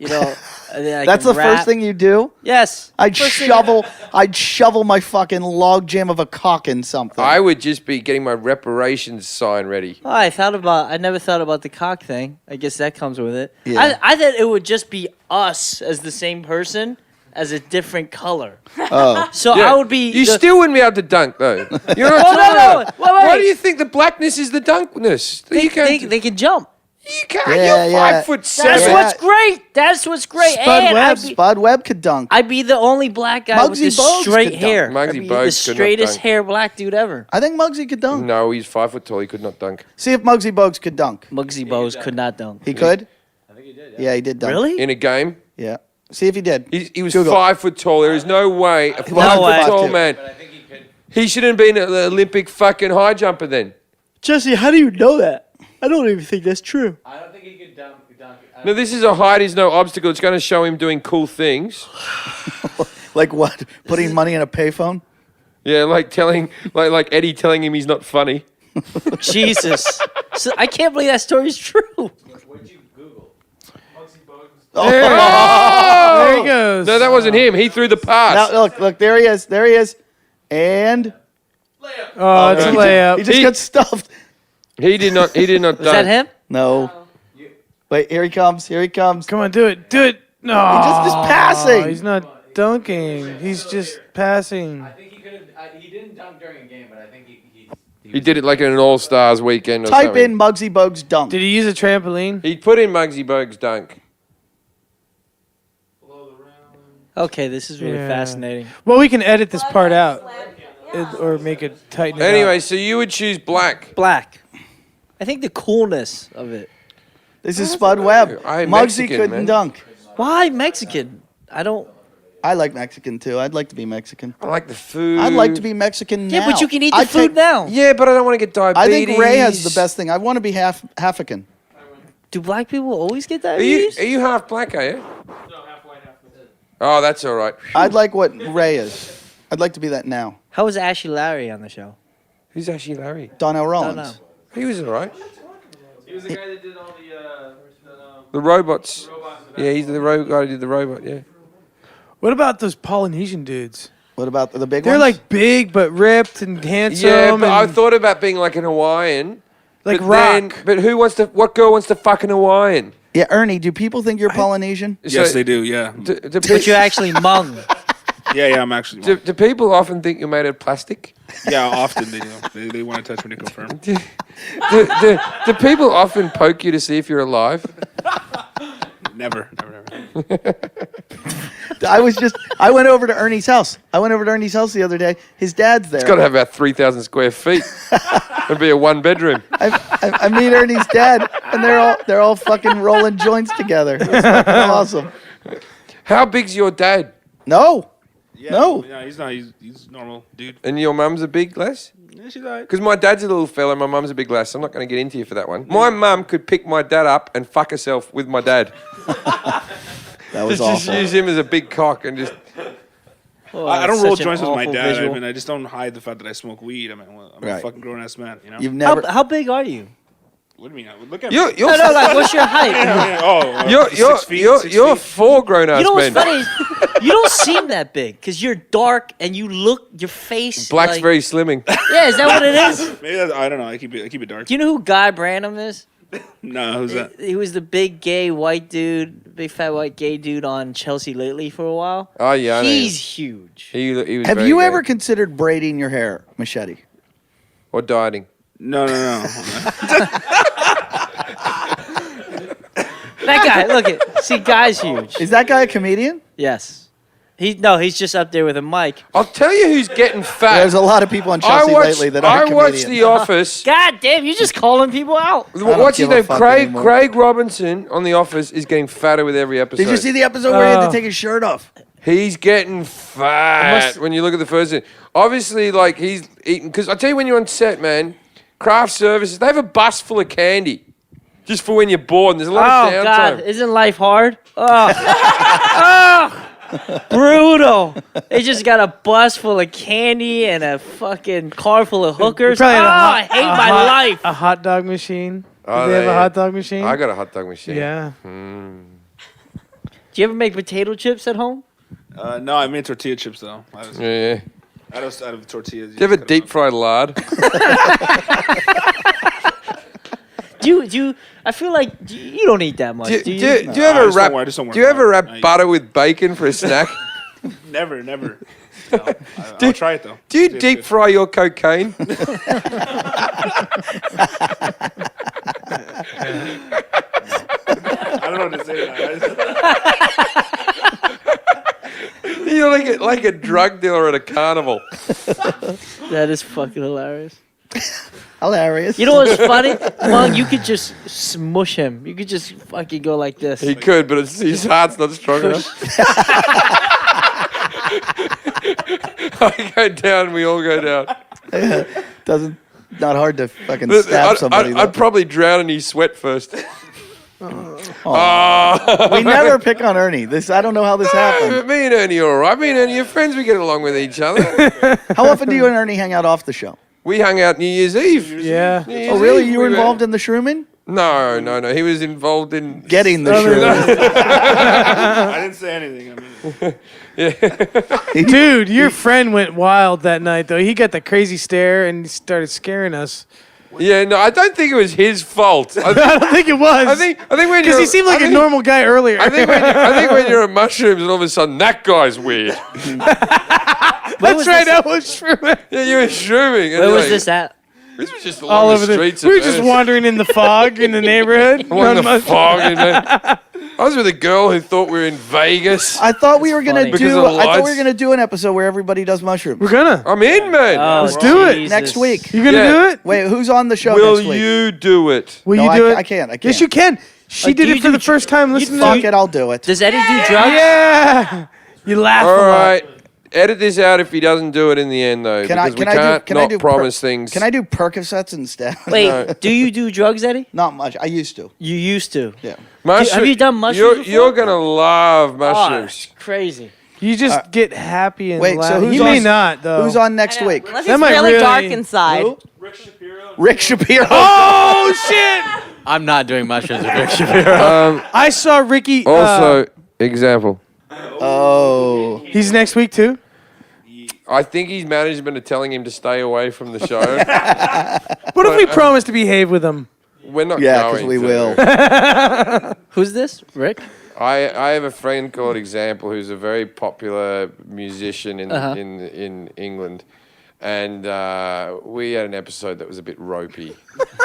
You know, and then I That's can the rap. first thing you do? Yes. I'd First thing- shovel my fucking log jam of a cock in something. I would just be getting my reparations sign ready. Oh, I never thought about the cock thing. I guess that comes with it. Yeah. I thought it would just be us as the same person as a different color. Oh. So Yeah. I would be. You the- still wouldn't be able to dunk though. You're not Oh, tall no, enough. wait. Why do you think the blackness is the dunkness? they, they can jump. You can't. Yeah, You're yeah. 5'7". That's Yeah. what's great. That's what's great. Spud Webb could dunk. I'd be the only black guy with Muggsy the Bogues straight could hair. dunk. Muggsy I'd be Bogues the could not straightest dunk. hair black dude ever. I think Muggsy could dunk. No, he's 5 foot tall. He could not dunk. See if Muggsy Bogues could dunk. Muggsy Bogues could not dunk. He could? I think he did. Yeah, he did dunk. Really? In a game, Yeah. See if he did. he was Google. 5 foot tall. There is no way a 5 No foot way. tall man. He should have been an Olympic fucking high jumper then. Jesse, how do you know that? I don't even think that's true. I don't think he could dunk. No, this is a height is no obstacle. It's going to show him doing cool things. Like what? Putting money in a payphone? Yeah, like Eddie telling him he's not funny. Jesus. So, I can't believe that story's true. What'd you Google? There he goes. No, that wasn't him. He threw the pass. Now, look, there he is. There he is. And Oh, it's a Okay. layup. he just got stuffed. He did not. He did not. Was that him? No. Wait, here he comes. Here he comes. Come on, do it. Do it. No. just passing. He's not dunking. He's just passing. I think he could have. He didn't dunk during a game, but I think he He did it like in an All Stars weekend or Type something. in Muggsy Bogues dunk. Did he use a trampoline? He put in Muggsy Bogues dunk. Okay, this is really Yeah. fascinating. Well, we can edit this part out or make it tighten it Anyway, up. so you would choose black. Black. I think the coolness of it. This is Spud Webb. I'm Muggsy Mexican, couldn't man. dunk. Why Mexican? I don't. I like Mexican too. I'd like to be Mexican. I like the food. I'd like to be Mexican now. Yeah, but you can eat the I'd food take- now. Yeah, but I don't want to get I diabetes. think Ray has the best thing. I want to be half-African. Do black people always get Are you diabetes? half black? Are you? No, half white, half black. Oh, that's all right. I'd like what Ray is. I'd like to be that now. How was Ashley Larry on the show? Who's actually Larry? Donnell I Rollins. don't know. He was all right. He was the guy that did all The robots. robots. Yeah, he's the guy who did the robot. Yeah. What about those Polynesian dudes? What about the big They're ones? like big but ripped and handsome. Yeah, but I and thought about being like an Hawaiian. like but rock. But who wants to? What girl wants to fuck an Hawaiian? Yeah, Ernie, do people think you're Polynesian? Yes, So- they do. Yeah, But you're actually Hmong. yeah. I'm actually. do people often think you're made of plastic? Yeah, often they do. They want to touch me to confirm. Do people often poke you to see if you're alive? Never. I went over to Ernie's house. The other day. His dad's there. It's got to have about 3,000 square feet. It'd be a one-bedroom. I meet Ernie's dad, and they're all fucking rolling joints together. It's fucking awesome. How big's your dad? No. Yeah, No. Yeah, he's not. He's normal, dude. And your mum's a big lass? Yeah, she's alright. Because my dad's a little fella, my mum's a big lass. I'm not going to get into you for that one. My mum could pick my dad up and fuck herself with my dad. That was Just awful. use him as a big cock and just... Oh, I that's don't roll such an joints with my awful dad. visual. I mean, I just don't hide the fact that I smoke weed. I mean, I'm Right. a fucking grown ass man. You know. You've never. How big are you? What do you mean? Look at me. You're No, like, what's your height? Oh, 6 feet. you're 4 grown-ass You know what's men. funny? Is you don't seem that big because you're dark and you look your face. Black's like, very slimming. Yeah, is that what it is? Maybe I don't know. I keep it dark. Do you know who Guy Branum is? No, who's that? He was the big gay white dude, big fat white gay dude on Chelsea Lately for a while. Oh, yeah, I know. He's huge. He was Have very you gay. ever considered braiding your hair, Machete? Or dieting? No. That guy, look at see, Guy's huge. Is that guy a comedian? Yes. He's just up there with a mic. I'll tell you who's getting fat. There's a lot of people on Chelsea lately that are I watched comedians. The Office. God damn, you're just calling people out. What's his give a name? fuck Craig anymore. Craig Robinson on The Office is getting fatter with every episode. Did you see the episode where he had to take his shirt off? He's getting fat when you look at the first thing. Obviously, like, he's eating... Because I tell you, when you're on set, man, craft services, they have a bus full of candy. Just for when you're bored and there's a lot Oh of God, downtime. isn't life hard? Oh. Brutal. They just got a bus full of candy and a fucking car full of hookers. Probably had a I hate my life. A hot dog machine. Oh, Do they have a yeah. hot dog machine? I got a hot dog machine. Yeah. Do you ever make potato chips at home? No, I made tortilla chips though. Yeah. Out of tortillas. Do you have a deep fried lard? Do you? I feel like you don't eat that much. Do Do you you? ever just wrap? don't work- just don't Do you work ever out. wrap butter with bacon for a snack? Never. No, I'll try it though. Do you See if deep it's fry your cocaine? good. I don't know what to say to that. You're like a drug dealer at a carnival. That is fucking hilarious. Hilarious. You know what's funny? Mom, you could just smush him. You could just fucking go like this. He could, but his heart's not strong enough. I go down, we all go down. Not hard to fucking stab somebody. though. I'd probably drown in his sweat first. We never pick on Ernie. I don't know how this happened. Me and Ernie are all right. Me and Ernie are friends. We get along with each other. How often do you and Ernie hang out off the show? We hung out New Year's Eve. Yeah. New Year's Oh, really? Eve You were we involved in the shrooming? No. He was involved in... Getting the shrooming. I didn't say anything. I mean, Dude, your friend went wild that night, though. He got the crazy stare and he started scaring us. Yeah, no, I don't think it was his fault. I don't think it was. I think when Because you're... he seemed like I a think- normal guy earlier. I think when you're on mushrooms and all of a sudden that guy's weird. That's right. I was shrooming. Yeah, you were shrooming. and Where was like, this at? This was just All along over the the. streets We were of just Venice. wandering in the fog in the neighborhood. Along the Not much- fog. I was with a girl who thought we were in Vegas. I thought we were gonna funny. Because do. of the I thought we lights? were gonna do an episode where everybody does mushrooms. We're gonna. I'm in, man. Oh, Let's do it. Jesus. Next week. You gonna Yeah. do it? Wait, who's on the show Will next week? you do it? Will No, you I do ca- it? I can't. Yes, you can. She did it for the first time. Listen to Fuck it, I'll do it. Does Eddie do drugs? Yeah. You laugh All a lot. right. Edit this out if he doesn't do it in the end, though, because we can't promise things. Can I do Percocets instead? Wait, do you do drugs, Eddie? Not much. I used to. You used to. Yeah. Have you done mushrooms You're before? gonna love Oh, mushrooms. that's crazy. You just get happy and Wait, laugh. so who's he on, may not though. Who's on next week? Unless That he's might really, really- dark inside. Who? Shapiro. Rick Shapiro. Oh shit! I'm not doing mushrooms with Rick Shapiro. I saw Ricky. Also, example. Oh. He's next week too. I think his management are telling him to stay away from the show. What if we promise to behave with him? We're not Yeah, going because we to. will. Who's this? Rick? I have a friend called Example who's a very popular musician in England, and we had an episode that was a bit ropey.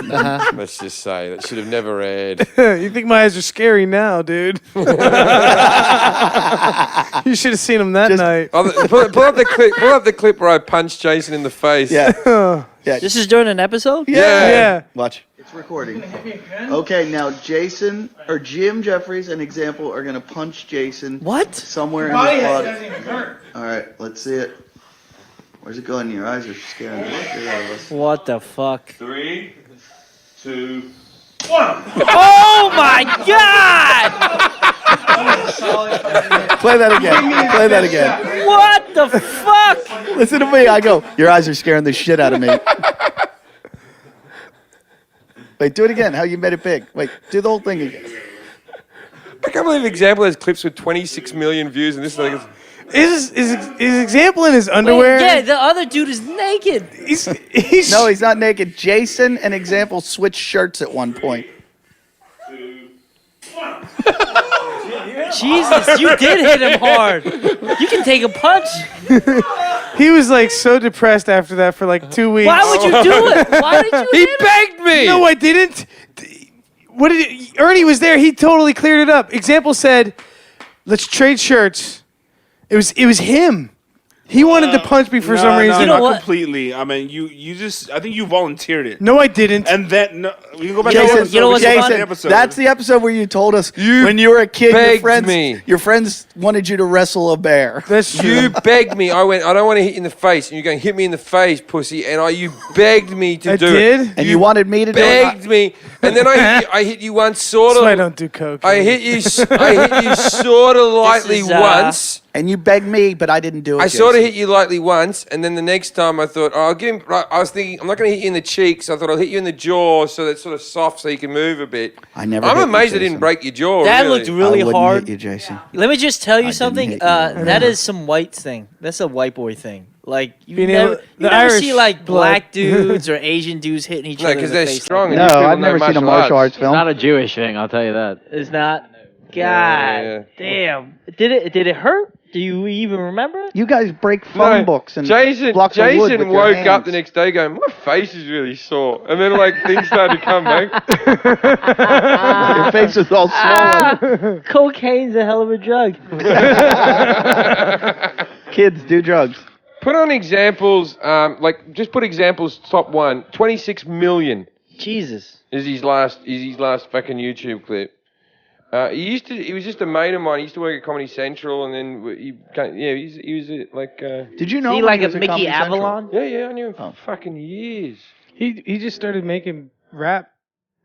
Let's just say that should have never aired. You think my eyes are scary now, dude? You should have seen him that night. Pull up the clip. Pull up the clip where I punched Jason in the face. Yeah. Yeah. This is during an episode? Yeah. Watch. It's recording. Okay, now Jason or Jim Jeffries, an example, are gonna punch Jason. What? Somewhere in his body. All right, let's see it. Where's it going? Your eyes are scaring the shit out of us. What the fuck? 3, 2, 1. Oh my god! Play that again. Play that again. What the fuck? Listen to me. I go. Your eyes are scaring the shit out of me. Wait, do it again. How you made it big. Wait, do the whole thing again. I can't believe Example has clips with 26 million views, and this is like. Is example in his underwear? Wait, yeah, the other dude is naked. He's No, he's not naked. Jason and Example switched shirts at one point. Jesus, you did hit him hard. You can take a punch. He was like so depressed after that for like 2 weeks. Why would you do it? Why did you He hit him? begged me. No, I didn't. What did it, Ernie was there. He totally cleared it up. Example said, "Let's trade shirts." It was him. He wanted to punch me for some reason. You know not what? completely. I mean, you just. I think you volunteered it. No, I didn't. And then no, we can go back to the Jason, episode. you know what's We can go funny? back to the episode. That's the episode where you told us You when you were a kid, begged me. your friends wanted you to wrestle a bear. That's true. You begged me. I went, I don't want to hit you in the face. And you're going, hit me in the face, pussy. And you begged me to I do did? it. And you wanted me to do Begged it. me. And then I hit you once, sort That's of. why I don't do coke. I hit you sort of lightly is, once. And you begged me, but I didn't do it. I sort of Jason. hit you lightly once, and then the next time I thought, oh, I'll give him. I was thinking, I'm not going to hit you in the cheeks. I thought I'll hit you in the jaw, so that's sort of soft, so you can move a bit. I never. I'm hit you, amazed I Jason. didn't break your jaw. That really. looked really I wouldn't hard. hit you, Jason. Let me just tell you didn't something. hit you. That is some white thing. That's a white boy thing. Like you Being never, able- you the never Irish see like blood. black dudes or Asian dudes hitting each No, other. because in the they're face strong. Like and No, you people I've know never seen a martial arts It's film. not a Jewish thing, I'll tell you that. that. It's not. God Yeah. damn. Did it hurt? Do you even remember? You guys break phone books and Jason blocks of wood with your woke up hands. the next day going, my face is really sore. And then like things started to come back. Your face was all swollen. Cocaine's a hell of a drug. Kids do drugs. Put on examples, just put examples top one. 26 million Jesus. is his last fucking YouTube clip. He was just a mate of mine. He used to work at Comedy Central, and then he was like. Did you know? Is he him like when a was at Mickey Comedy Central? Avalon? Yeah, I knew him for fucking years. He just started making rap,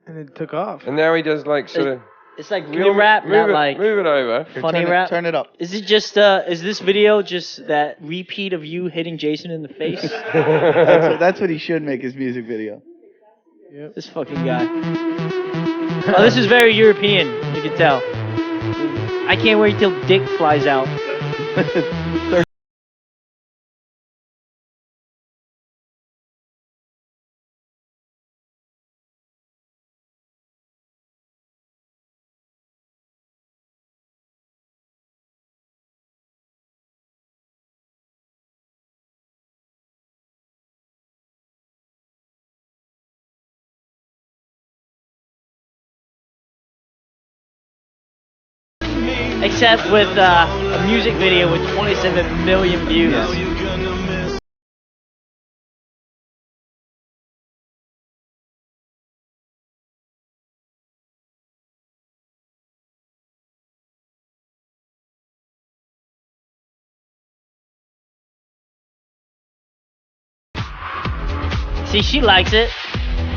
and it took off. And now he does like sort of. It's like real rap, not like move it over. funny turn rap. Turn it up. Is it just is this video just that repeat of you hitting Jason in the face? That's what he should make his music video. This fucking guy. Oh, this is very European, you can tell. I can't wait till dick flies out. Except with a music video with 27 million views. See, she likes it.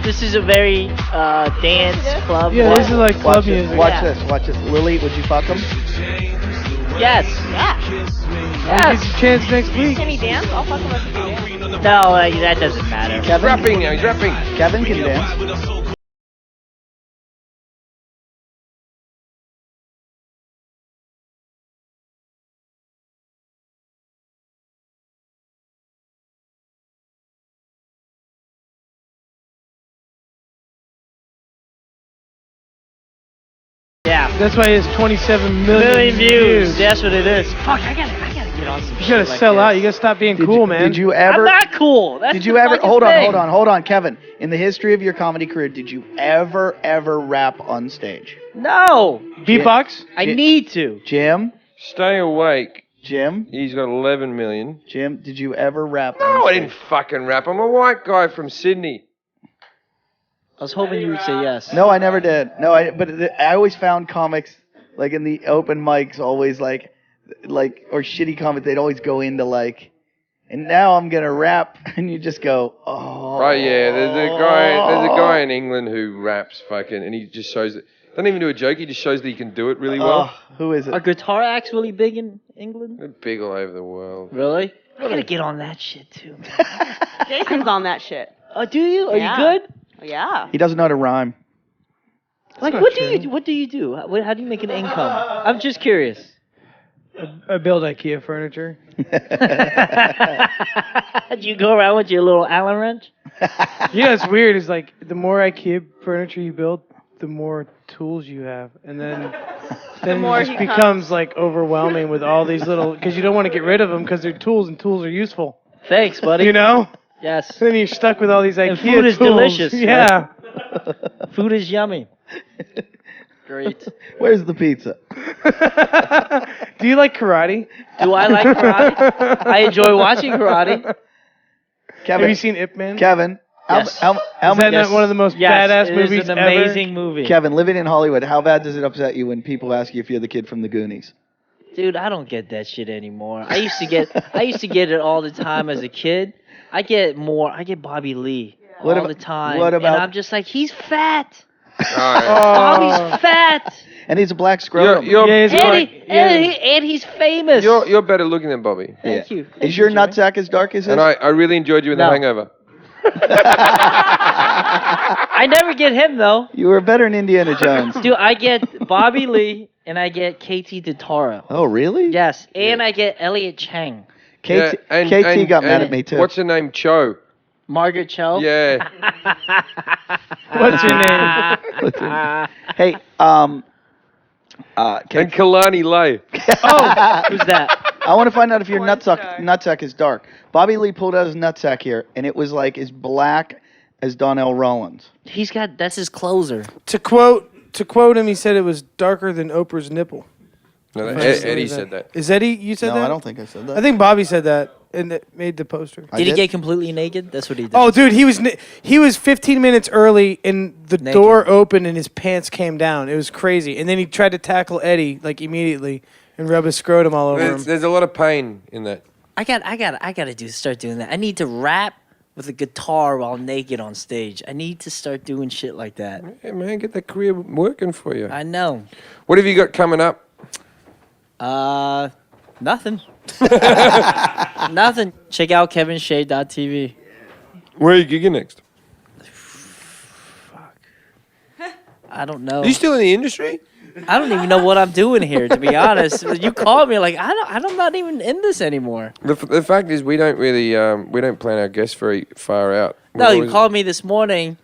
This is a very dance club. Yeah, this is like club Watch this. music. Watch Yeah. this. Watch this. Lily, would you fuck him? Yes. Yeah. Gives you a chance next week. Can he dance? I'll fuck him if he can dance. No, like, that doesn't matter. He's rapping now. He's rapping. Kevin can dance. Yeah. That's why he has 27 Million views. That's what it is. Fuck, I gotta get on some You shit gotta like sell this. out. You gotta stop being cool, man. Did you I'm ever? not cool. That's Did you the ever? fucking Hold thing. on, Kevin. In the history of your comedy career, did you ever rap on stage? No. Beatbox? I need to. Jim, Stay awake. Jim, He's got 11 million. Jim. Did you ever rap? No, on I stage? didn't fucking rap. I'm a white guy from Sydney. I was hoping you would say yes. No, I never did. No, I always found comics like in the open mics always like or shitty comics. They'd always go into like, and now I'm gonna rap, and you just go, oh. Right, yeah. There's a guy in England who raps fucking, and he just shows it. Doesn't even do a joke. He just shows that he can do it really well. Who is it? Are guitar acts really big in England? They're big all over the world. Really? I gotta get on that shit too, man. Jason's on that shit. Oh, do you? Are Yeah. you good? Yeah. He doesn't know how to rhyme. Like, what do you do? How do you make an income? I'm just curious. I build IKEA furniture. Do you go around with your little Allen wrench? Yeah, it's weird. It's like the more IKEA furniture you build, the more tools you have, and then more it just he becomes like overwhelming with all these little, because you don't want to get rid of them because they're tools and tools are useful. Thanks, buddy. You know? Yes. Then you're stuck with all these IKEA And food is tools. delicious, Yeah. Food is yummy. Great. Where's the pizza? Do you like karate? Do I like karate? I enjoy watching karate. Kevin. Have you seen Ip Man? Kevin. Yes. How Is that not one of the most badass it movies is an ever? amazing movie. Kevin, living in Hollywood, how bad does it upset you when people ask you if you're the kid from the Goonies? Dude, I don't get that shit anymore. I used to get it all the time as a kid. I get Bobby Lee all the time. What about? And I'm just like, he's fat. Alright. Bobby's fat. And he's a black scrotum. And he's famous. You're better looking than Bobby. Thank you. Is your nutsack as dark as his? And I really enjoyed you in The No. Hangover. I never get him though. You were better in Indiana Jones. Dude, I get Bobby Lee and I get KT Totaro. Oh, really? Yes, and I get Elliot Chang. KT got mad at me too. What's her name? Cho. Margaret Cho. Yeah. What's your name? Hey, And Kalani Lay. Oh, who's that? I want to find out if your Porn nutsack is dark. Bobby Lee pulled out his nutsack here, and it was like as black as Donnell Rollins. That's his closer. To quote him, he said it was darker than Oprah's nipple. No, Eddie said that. Is Eddie? You said No, that? I don't think I said that. I think Bobby said that, and it made the poster. I Did he did? get completely naked? That's what he did. Oh, dude, he was 15 minutes early, and the Naked. door opened, and his pants came down. It was crazy. And then he tried to tackle Eddie like immediately and rub his scrotum all over him. There's a lot of pain in that. I gotta start doing that. I need to rap with a guitar while naked on stage. I need to start doing shit like that. Hey, man, get that career working for you. I know. What have you got coming up? Nothing. Nothing. Check out kevinshay.tv. Where are you gigging next? I don't know. Are you still in the industry? I don't even know what I'm doing here, to be honest. You called me like I'm not even in this anymore. The fact is, we don't really we don't plan our guests very far out. No, you called me this morning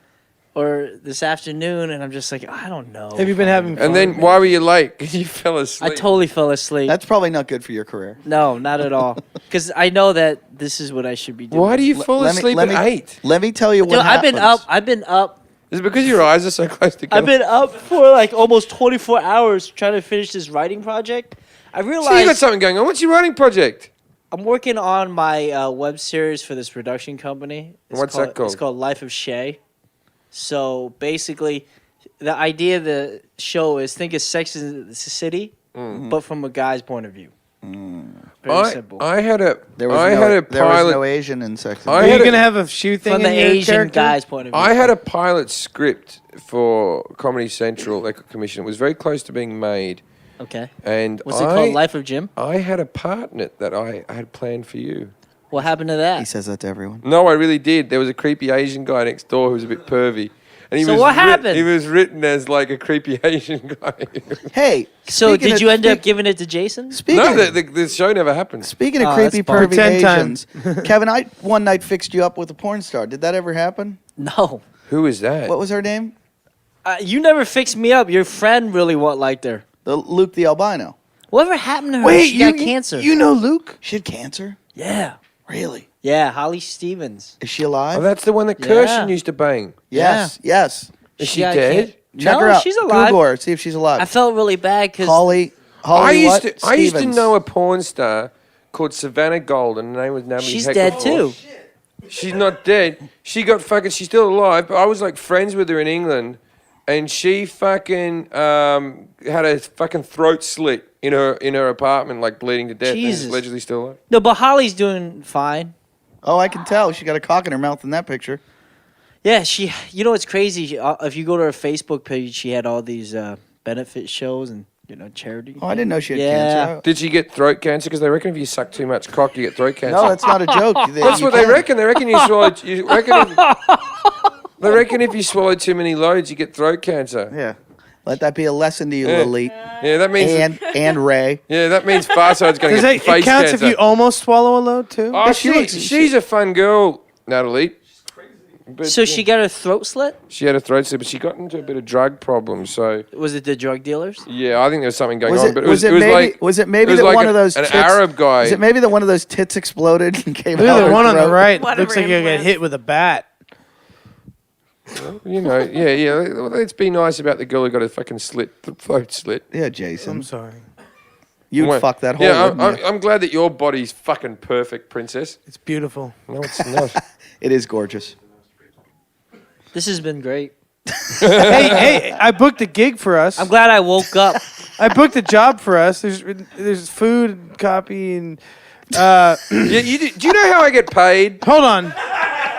or this afternoon, and I'm just like, I don't know. Have you been having fun? And then why were you late? Because you fell asleep. I totally fell asleep. That's probably not good for your career. No, not at all. Because I know that this is what I should be doing. Why do you fall asleep at 8? Let me tell you what Dude, happens. I've been up. Is it because your eyes are so close together? I've been up for like almost 24 hours trying to finish this writing project. I realized So you got something going on. What's your writing project? I'm working on my web series for this production company. What's that called? It's called Life of Shay. So basically, the idea of the show is think of Sex in the City, but from a guy's point of view. Very simple. I had a There was I no, had a there was pilot. no Asian in Sex and I Are the you had a- gonna have a shoe thing From in the your Asian character? guy's point of view. I had a pilot script for Comedy Central Echo Commission. It was very close to being made, Okay. and What's it called? Life of Jim? I had a part in it that I had planned for you. What happened to that? He says that to everyone. No, I really did. There was a creepy Asian guy next door who was a bit pervy. And he So was what happened? He was written as like a creepy Asian guy. Hey, So speaking did of- you end up speak- giving it to Jason? Speaking No, of, the show never happened. speaking of Oh, creepy that's fun. pervy 10 Asians, Kevin, I one night fixed you up with a porn star. Did that ever happen? No. Who is that? What was her name? You never fixed me up. Your friend really liked her. Luke the albino. Whatever happened to her? Wait, she got cancer. You know Luke? She had cancer. yeah. Really? Yeah, Holly Stevens. Is she alive? Oh, that's the one that Yeah. Kirshen used to bang. yes. Yes. Is she got dead? Check no, her out. she's alive. Google her. See if she's alive. I felt really bad because Holly. I used what? to Stevens. know a porn star called Savannah Golden. Her name was Natalie she's Heckle. dead too. She's not dead. She got fucking. She's still alive. But I was like friends with her in England, and she fucking had a fucking throat slit in her apartment, like bleeding to death. And Jesus. is allegedly still alive. No, but Holly's doing fine. Oh, I can tell. She got a cock in her mouth in that picture. Yeah, she. You know what's crazy? If you go to her Facebook page, she had all these benefit shows and charity. Oh, I didn't know she had Yeah. cancer. Did she get throat cancer? Because they reckon if you suck too much cock, you get throat cancer. No, that's not a joke. That's what they reckon. They reckon you swallowed. You reckon. They reckon if you swallow too many loads, you get throat cancer. Yeah. Let that be a lesson to you, Yeah. Lily. Yeah, that means. And Ray. Yeah, that means Farside's going to Does get that, face it counts cancer. if you almost swallow a load too? Oh, Yeah, she's a fun girl, Natalie. But, So she got her throat slit? she had a throat slip, but she got into a bit of drug problems. So Was it the drug dealers? yeah, I think there was something going Was on. it, But was, it was maybe, like was it maybe it was that like one of those an tits, Arab guy. Is it maybe that one of those tits exploded and came Look out at the her one on the throat? right. Whatever Looks like you got implants. hit with a bat. You know, yeah. Let's be nice about the girl who got a fucking throat slit. Yeah, Jason. I'm sorry. You'd What? fuck that hole. Yeah, wouldn't you? I'm glad that your body's fucking perfect, princess. It's beautiful. No, it's not. It is gorgeous. This has been great. hey, I booked a gig for us. I'm glad I woke up. I booked a job for us. There's food and copy and Yeah, do you know how I get paid? hold on.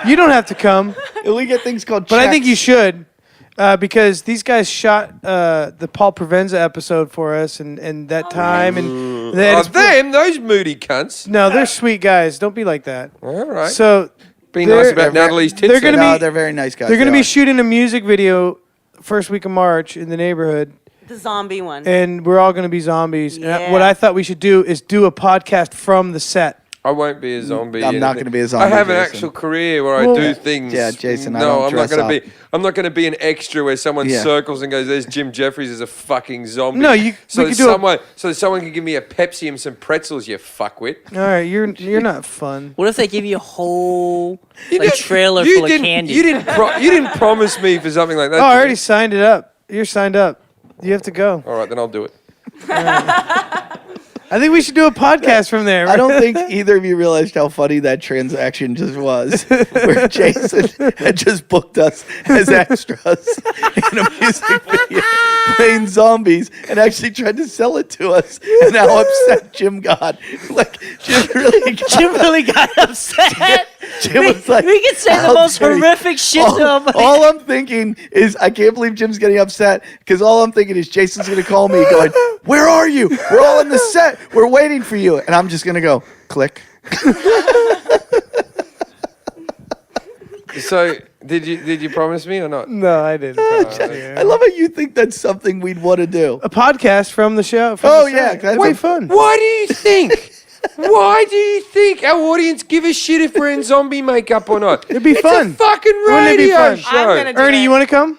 You don't have to come, We get things called but I think checks. you should. Because these guys shot the Paul Provenza episode for us and that time and then Oh, them, those moody cunts. no, they're sweet guys. Don't be like that. All right. So Be they're- nice about Natalie's tits. they're gonna then. No, be- they're very nice guys. they're going to They be are. shooting a music video first week of March in the neighborhood, The zombie one. and we're all going to be zombies. And Yeah. what I thought we should do is do a podcast from the set. I won't be a zombie. I'm not anything. gonna be a zombie, I have an Jason. actual career where I Well- do things. Yeah, Jason, I No, don't I'm not dress gonna up. be. I'm not going to be an extra where someone Yeah. circles and goes, "There's Jim Jeffries as a fucking zombie." No, we So could that do a- someone can give me a Pepsi and some pretzels. You fuckwit. All right, you're not fun. What if they give you a whole You like didn't- trailer you full of didn't- candy? You didn't promise me for something like that. Oh, I did already you? signed it up. You're signed up. You have to go. All right, then I'll do it. I think we should do a podcast from there. I don't think either of you realized how funny that transaction just was, where Jason had just booked us as extras in a music video playing zombies and actually tried to sell it to us, and how upset Jim got. Like, Jim really got upset. Jim was like, we could say the "How most dare you." horrific shit to him. All I'm thinking is, I can't believe Jim's getting upset, because all I'm thinking is Jason's going to call me going, "Where are you? We're all in the set. We're waiting for you." And I'm just going to go, click. So, did you promise me or not? No, I didn't. I love how you think that's something we'd want to do. A podcast from the show. From Oh, the yeah, set. that's Way a- fun. Why do you think? Why do you think our audience give a shit if we're in zombie makeup or not? It'd be It's fun. a fucking Wouldn't it be radio fun? show. I'm gonna do Ernie, it. you want to come?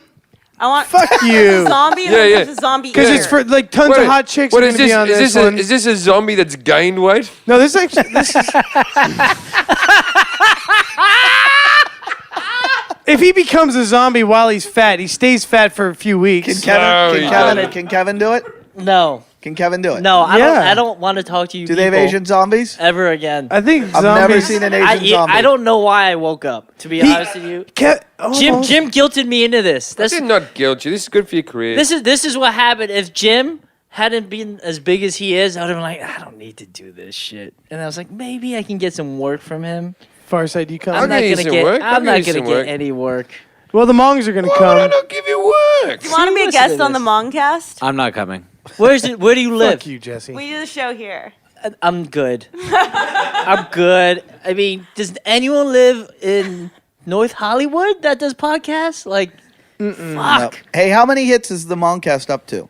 I want Fuck you. zombie. Yeah, yeah. The zombie. Because ear. it's for like tons What of is- hot chicks what are is going to be this? on Is this this one. is this a zombie that's gained weight? No, this is. If he becomes a zombie while he's fat, he stays fat for a few weeks. Can Kevin, No, can he Kevin, doesn't. can Kevin do it? No, Can Kevin do it? no, I Yeah. don't. I don't want to talk to you. Do they have people Asian zombies? ever again? I think I've zombies. never seen an Asian zombie. I don't know why I woke up. To be honest with you, Jim guilted me into this. I did not guilt you. This is good for your career. This is what happened. If Jim hadn't been as big as he is, I would have been like, I don't need to do this shit. And I was like, maybe I can get some work from him. Far side, you come. I'm not get you gonna some get. work. I'll I'm give not you gonna some get work. any work. Well, the Mongs are gonna Why come. would I not give you work? Do you want to be a Listen guest to on the this. Mongcast? I'm not coming. Where do you live? Fuck you, Jesse. We do the show here. I'm good. I'm good. I mean, does anyone live in North Hollywood that does podcasts? Like, fuck. No. Hey, how many hits is the Moncast up to?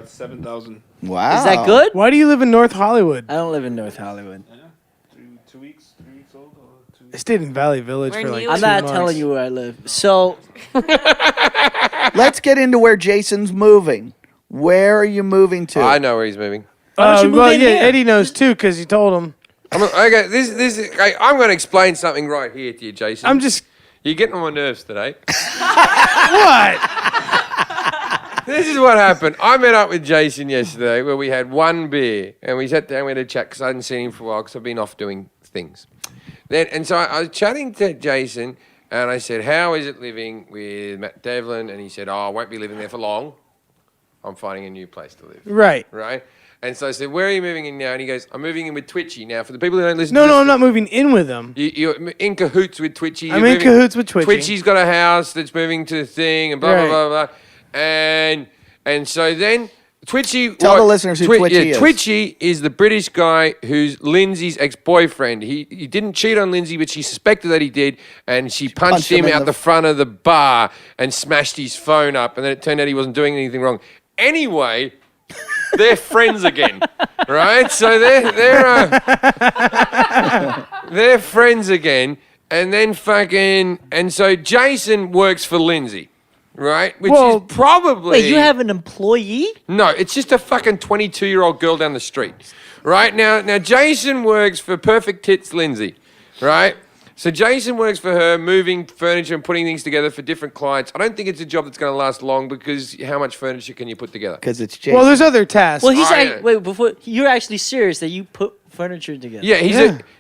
7,000. Wow. Is that good? Why do you live in North Hollywood? I don't live in North Hollywood. 2 weeks, 3 weeks old. Or 2 I stayed in Valley Village Where for in like New I'm 2 not months. telling you where I live. So, Let's get into where Jason's moving. Where are you moving to? I know where he's moving. Why don't you move well, in yeah, here? Eddie knows too because he told him. Okay, I'm going to explain something right here to you, Jason. I'm just You're getting on my nerves today. what? This is what happened. I met up with Jason yesterday where we had one beer and we sat down, we had a chat because I hadn't seen him for a while because I've been off doing things. So I was chatting to Jason and I said, how is it living with Matt Devlin? And he said, I won't be living there for long. I'm finding a new place to live. Right. Right? And so I said, where are you moving in now? And he goes, I'm moving in with Twitchy. Now, for the people who don't listen to No, this, I'm not moving in with him. You're in cahoots with Twitchy. I'm You're in moving- cahoots with Twitchy. Twitchy's got a house that's moving to the thing and blah, Right. blah, blah, blah. And so then Twitchy... Tell the listeners who Twitchy is. Twitchy is the British guy who's Lindsay's ex-boyfriend. He didn't cheat on Lindsay, but she suspected that he did, and she punched him in out the front of the bar and smashed his phone up, and then it turned out he wasn't doing anything wrong. Anyway... They're friends again, right? So they're friends again, and then and so Jason works for Lindsay, right? Which is probably wait, you have an employee? no, it's just a fucking 22-year-old girl down the street, right? Now Jason works for Perfect Tits Lindsay, right? So Jason works for her, moving furniture and putting things together for different clients. I don't think it's a job that's going to last long because how much furniture can you put together? Because it's Jason. Well, there's other tasks. Well, he's Oh, like, yeah. wait, before you're actually serious that you put furniture together. Yeah,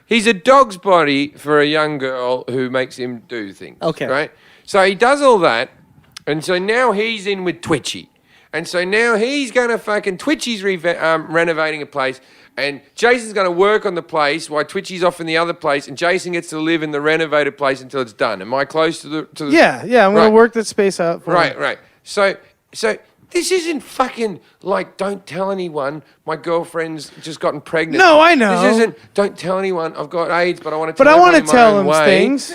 he's a dog's body for a young girl who makes him do things. Okay. Right? So he does all that, and so now he's in with Twitchy. And so now he's going to Twitchy's renovating a place, and Jason's going to work on the place while Twitchy's off in the other place, and Jason gets to live in the renovated place until it's done. Am I close to the yeah, I'm gonna Right. work that space out. For him. Right. So this isn't fucking like, don't tell anyone my girlfriend's just gotten pregnant. No, I know. This isn't, don't tell anyone I've got AIDS, but I want to But tell I wanna everyone in my tell own him way. things.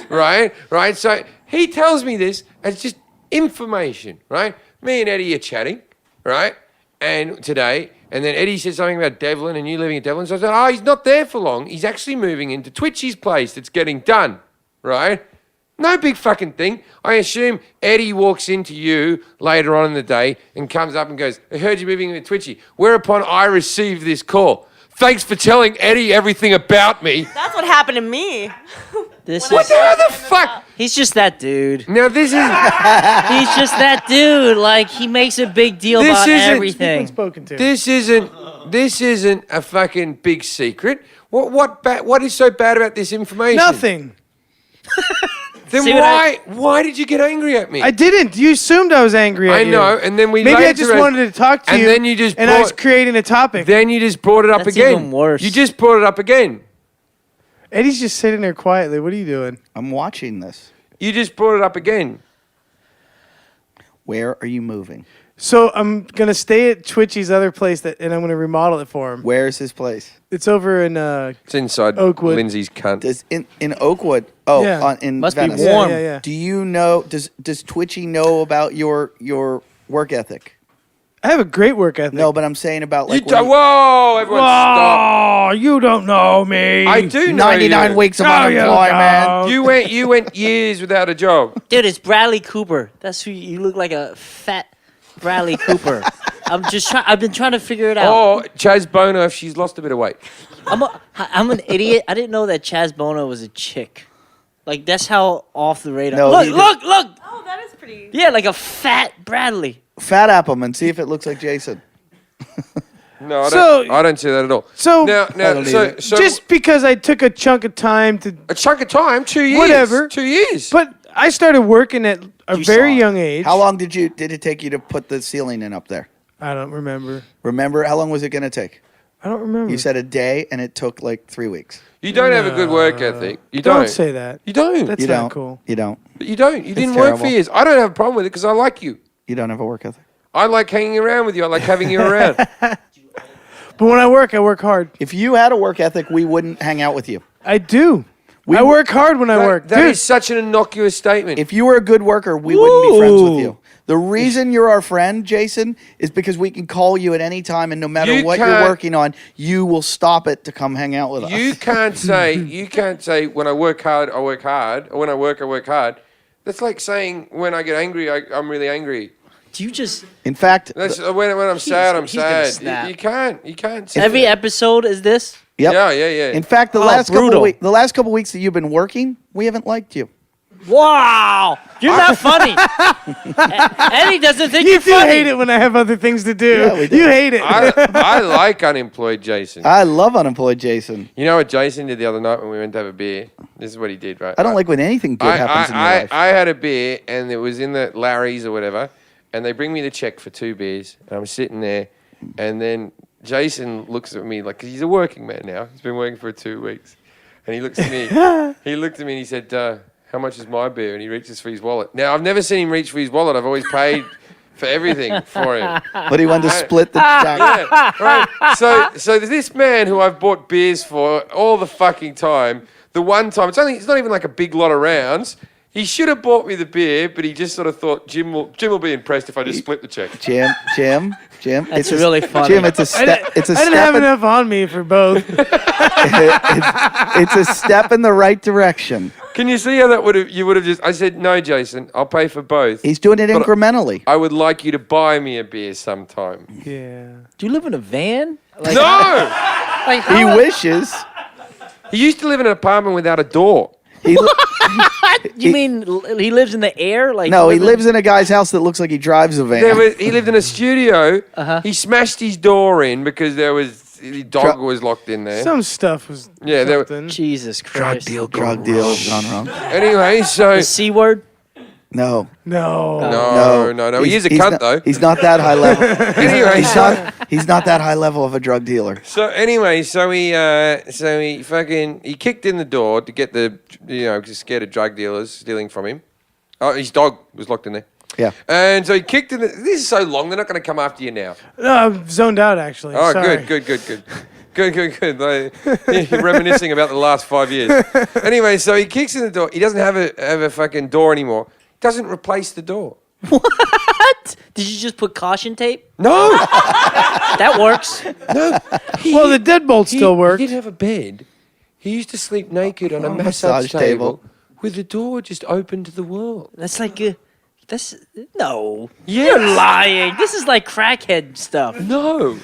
Right. So he tells me this as just information, right? Me and Eddie are chatting, right? And today, and then Eddie said something about Devlin and you living at Devlin. So I said, oh, he's not there for long. He's actually moving into Twitchy's place that's getting done, right? No big fucking thing. I assume Eddie walks into you later on in the day and comes up and goes, I heard you moving into Twitchy. Whereupon I receive this call. Thanks for telling Eddie everything about me. That's what happened to me. This What is, the fuck? he's just that dude. Now this is He's just that dude. Like, he makes a big deal This about isn't- everything. Spoken to. this isn't a fucking big secret. What is so bad about this information? Nothing. Then See what why did you get angry at me? I didn't. You assumed I was angry at I you. know, and then we Maybe I later just as- wanted to talk to and you. then you just and I was brought- creating a topic. Then you just brought it up That's again. even worse. You just brought it up again. Eddie's just sitting there quietly. What are you doing? I'm watching this. You just brought it up again. Where are you moving? So I'm gonna stay at Twitchy's other place and I'm gonna remodel it for him. Where's his place? It's over in It's inside Oakwood. Lindsay's cunt. Does in Oakwood? Oh, Yeah. in Must be Venice. warm. Yeah. Do you know? Does Twitchy know about your work ethic? I have a great work ethic. No, but I'm saying about You like do- whoa, everyone stop. Oh, you don't know me. I do know 99 you. weeks of Oh, you unemployment. don't. You went years without a job. Dude, it's Bradley Cooper. That's who you look like, a fat Bradley Cooper. I've been trying to figure it out. Or Chaz Bono if she's lost a bit of weight. I'm an idiot. I didn't know that Chaz Bono was a chick. Like, that's how off the radar. No, he look! Oh, that is pretty. Yeah, like a fat Bradley. Fat Appleman. See if it looks like Jason. No, I So- don't. I don't see that at all. So- now, I don't either. so Just because I took a chunk of time to, a chunk of time, 2 years. Whatever. 2 years. but I started working at a You very saw it. young age. How long did it take you to put the ceiling in up there? I don't remember. Remember, how long was it going to take? I don't remember. You said a day, and it took like 3 weeks. You don't have a good work ethic. You Don't don't. say that. You don't. That's You not don't. cool. You don't. But you don't. You didn't It's work terrible. for years. I don't have a problem with it because I like you. You don't have a work ethic. I like hanging around with you. I like having you around. But when I work hard. If you had a work ethic, we wouldn't hang out with you. I do. I work hard when I work. That Dude, is such an innocuous statement. If you were a good worker, we wouldn't be friends with you. The reason you're our friend, Jason, is because we can call you at any time, and no matter what you're working on, you will stop it to come hang out with us. You can't say when I work hard, I work hard, or when I work hard. That's like saying when I get angry, I'm really angry. Do you just In fact, That's, when I'm sad, I'm he's gonna sad. snap. You can't. Say every that. episode is this? yep. Yeah. In fact, the brutal. last couple weeks that you've been working, we haven't liked you. Wow, you're not funny. Eddie doesn't think you you're do funny. hate it when I have other things to do. Yeah, we do. You hate it. I like unemployed Jason. I love unemployed Jason. You know what Jason did the other night when we went to have a beer? This is what he did, right? I don't like when anything good happens in your life. I had a beer, and it was in the Larry's or whatever, and they bring me the check for 2 beers, and I'm sitting there, and then Jason looks at me like, 'cause he's a working man now. He's been working for 2 weeks. And he looks at me. He looked at me and he said, how much is my beer? And he reaches for his wallet. Now, I've never seen him reach for his wallet. I've always paid for everything for him. But he wanted to split the check. Yeah, right. So there's this man who I've bought beers for all the fucking time. The one time, it's not even like a big lot of rounds. He should have bought me the beer, but he just sort of thought Jim will be impressed if I just split the check. Jim. That's really funny. Jim, it's a step. It's a I didn't step. have enough on me for both. It's a step in the right direction. Can you see how that you would have just? I said no, Jason. I'll pay for both. He's doing it But incrementally. I would like you to buy me a beer sometime. Yeah. Do you live in a van? Like, No, Like He how, wishes. he used to live in an apartment without a door. He, You mean he lives in the air? Like no, he lives in a guy's house that looks like he drives a van. He lived in a studio. He smashed his door in because the dog was locked in there. Some stuff was Yeah, something. Jesus Christ. Drug deal gone wrong. Anyway, so The C word? No. No. no. He is a cunt though. He's not that high level. Anyway, He's not that high level of a drug dealer. So he kicked in the door to get just scared of drug dealers stealing from him. Oh, his dog was locked in there. Yeah. And so he kicked in. This is so long; they're not going to come after you now. No, I'm zoned out actually. Oh, Sorry. good. Good. You're reminiscing about the last 5 years. Anyway, so he kicks in the door. He doesn't have a fucking door anymore. Doesn't replace the door. What? Did you just put caution tape? No, That works. no. Well, the deadbolt still worked. He didn't have a bed. He used to sleep naked on a massage massage table with the door just open to the world. That's like no. Yes. You're lying. This is like crackhead stuff. No.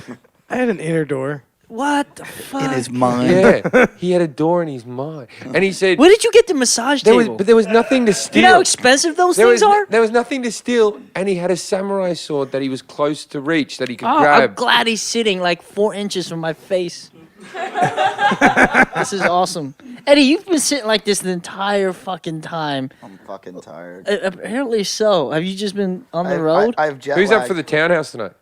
I had an inner door. What the fuck? In his mind. Yeah, he had a door in his mind, and he said Where did you get the massage table? there was nothing to You steal. know how expensive those There things was, are? there was nothing to steal, and he had a samurai sword that he was close to reach that he could Oh, I'm grab. glad he's sitting like 4 inches from my face. This is awesome. Eddie, you've been sitting like this the entire fucking time. I'm fucking tired. Apparently so. Have you just been on the road? I have jet Who's lag. up for the townhouse tonight?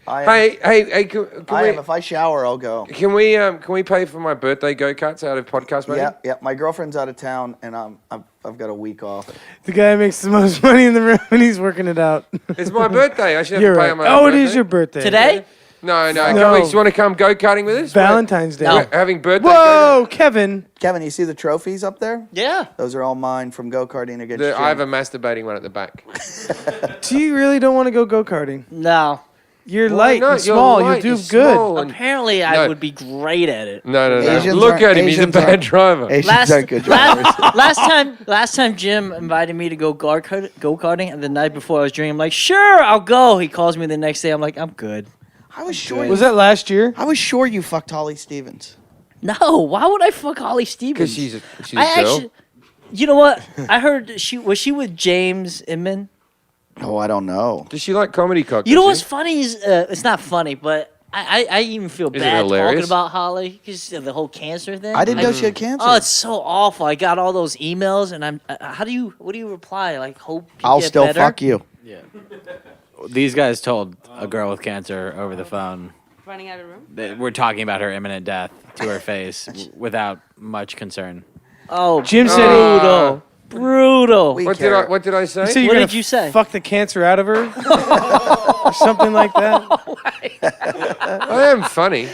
I am. Hey, can I am. we? If I shower, I'll go. Can we pay for my birthday go-karts out of podcast money? Yeah. My girlfriend's out of town, and I've got a week off. The guy makes the most money in the room and he's working it out. It's my birthday. I should have You're to pay right. on my Oh, own it is birthday. your birthday. Today? No. No. Do you want to come go-karting with us? Valentine's Day. We're having birthday Whoa, Kevin. Kevin, you see the trophies up there? Yeah. Those are all mine from go-karting against Jim. I have a masturbating one at the back. Do you really don't want to go go-karting? No. You're Why light not? and You're small. light, You'll you're do good. small. and- Apparently, I No. would be great at it. No. Asians Look aren't- at him. He's a Asians bad aren't- driver. Asians aren't good drivers. Last time Jim invited me to go go-karting, and the night before I was drinking, I'm like, sure, I'll go. He calls me the next day. I'm like, I'm good. I was sure. Was that last year? I was sure you fucked Holly Stevens. No, why would I fuck Holly Stevens? Because she's a I girl. actually, you know what? I heard was she with James Inman? Oh, I don't know. Does she like comedy cock? You know does what's funny is it's not funny, but I even feel Is it bad talking hilarious? about Holly because the whole cancer thing. I didn't know she had cancer. Oh, it's so awful. I got all those emails, and I'm. What do you reply? Like, hope you I'll get still better? fuck you. she? these guys told a girl with cancer over the phone Running out of room. that we're talking about her imminent death to her face without much concern. Oh, Jim said brutal. Brutal. What did I say? you said you're What gonna did you say? Fuck the cancer out of her, or something like that. I am funny.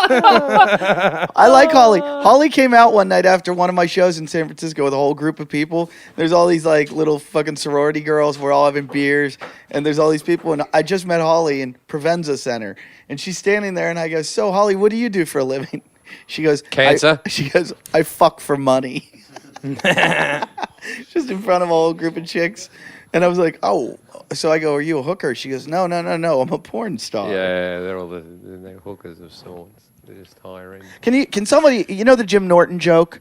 I like Holly. Holly came out one night after one of my shows in San Francisco with a whole group of people. There's all these like little fucking sorority girls. We're all having beers, and there's all these people. And I just met Holly in Provenza Center, and she's standing there, and I go, "So Holly, what do you do for a living?" She goes, Cancer. She goes, "I fuck for money." Just in front of a whole group of chicks, and I was like, "Oh." So I go, "Are you a hooker?" She goes, "No, I'm a porn star." Yeah, they're all they're hookers of sorts. They're just hiring. Can somebody, the Jim Norton joke?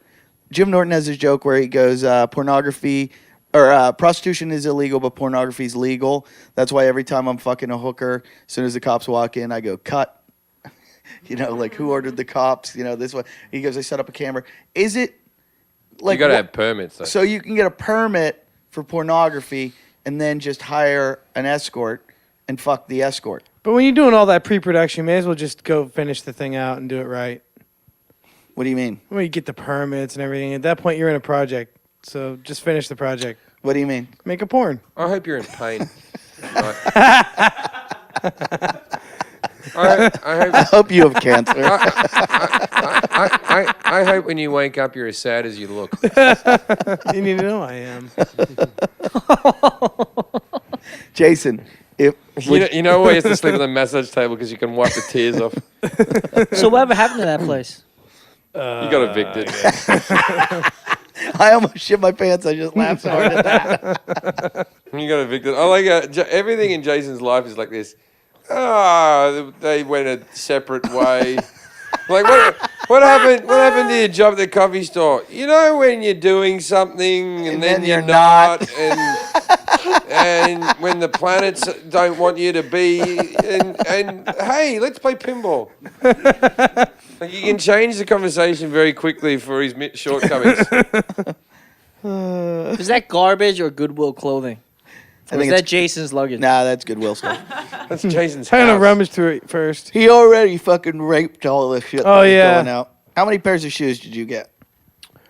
Jim Norton has this joke where he goes, pornography or prostitution is illegal, but pornography is legal. That's why every time I'm fucking a hooker, as soon as the cops walk in, I go, cut. Like who ordered the cops? This way. He goes, I set up a camera. Is it like You got to have permits, though. so you can get a permit for pornography and then just hire an escort and fuck the escort? But when you're doing all that pre-production, you may as well just go finish the thing out and do it right. What do you mean? When you get the permits and everything, at that point you're in a project. So just finish the project. What do you mean? Make a porn. I hope you're in pain. I hope you have cancer. I hope when you wake up you're as sad as you look. You need to know I am. Jason, You know why he has to sleep on the massage table because you can wipe the tears off. So whatever happened to that place? You got evicted. I almost shit my pants. I just laughed so hard at that. You got evicted. I like everything in Jason's life is like this. They went a separate way. Like what happened? What happened to your job at the coffee store? You know when you're doing something and then you're not, and when the planets don't want you to be, and hey, let's play pinball. Like you can change the conversation very quickly for his shortcomings. Is that garbage or Goodwill clothing? I Or think is that it's- Jason's luggage? Nah, that's Goodwill stuff. That's Jason's I'm gonna house. rummage through it first. He already fucking raped all the shit that Oh, was yeah. going out. How many pairs of shoes did you get?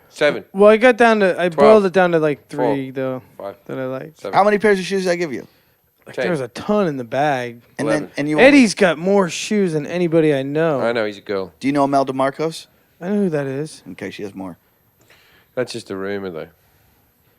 7, Well, I boiled it down to like 3 12, though 5, that I liked. 7. How many pairs of shoes did I give you? Like, there was a ton in the bag. And 11. then you Eddie's got more shoes than anybody I know. I know he's a girl. Do you know Imelda Marcos? I know who that is. Okay, she has more. That's just a rumor, though.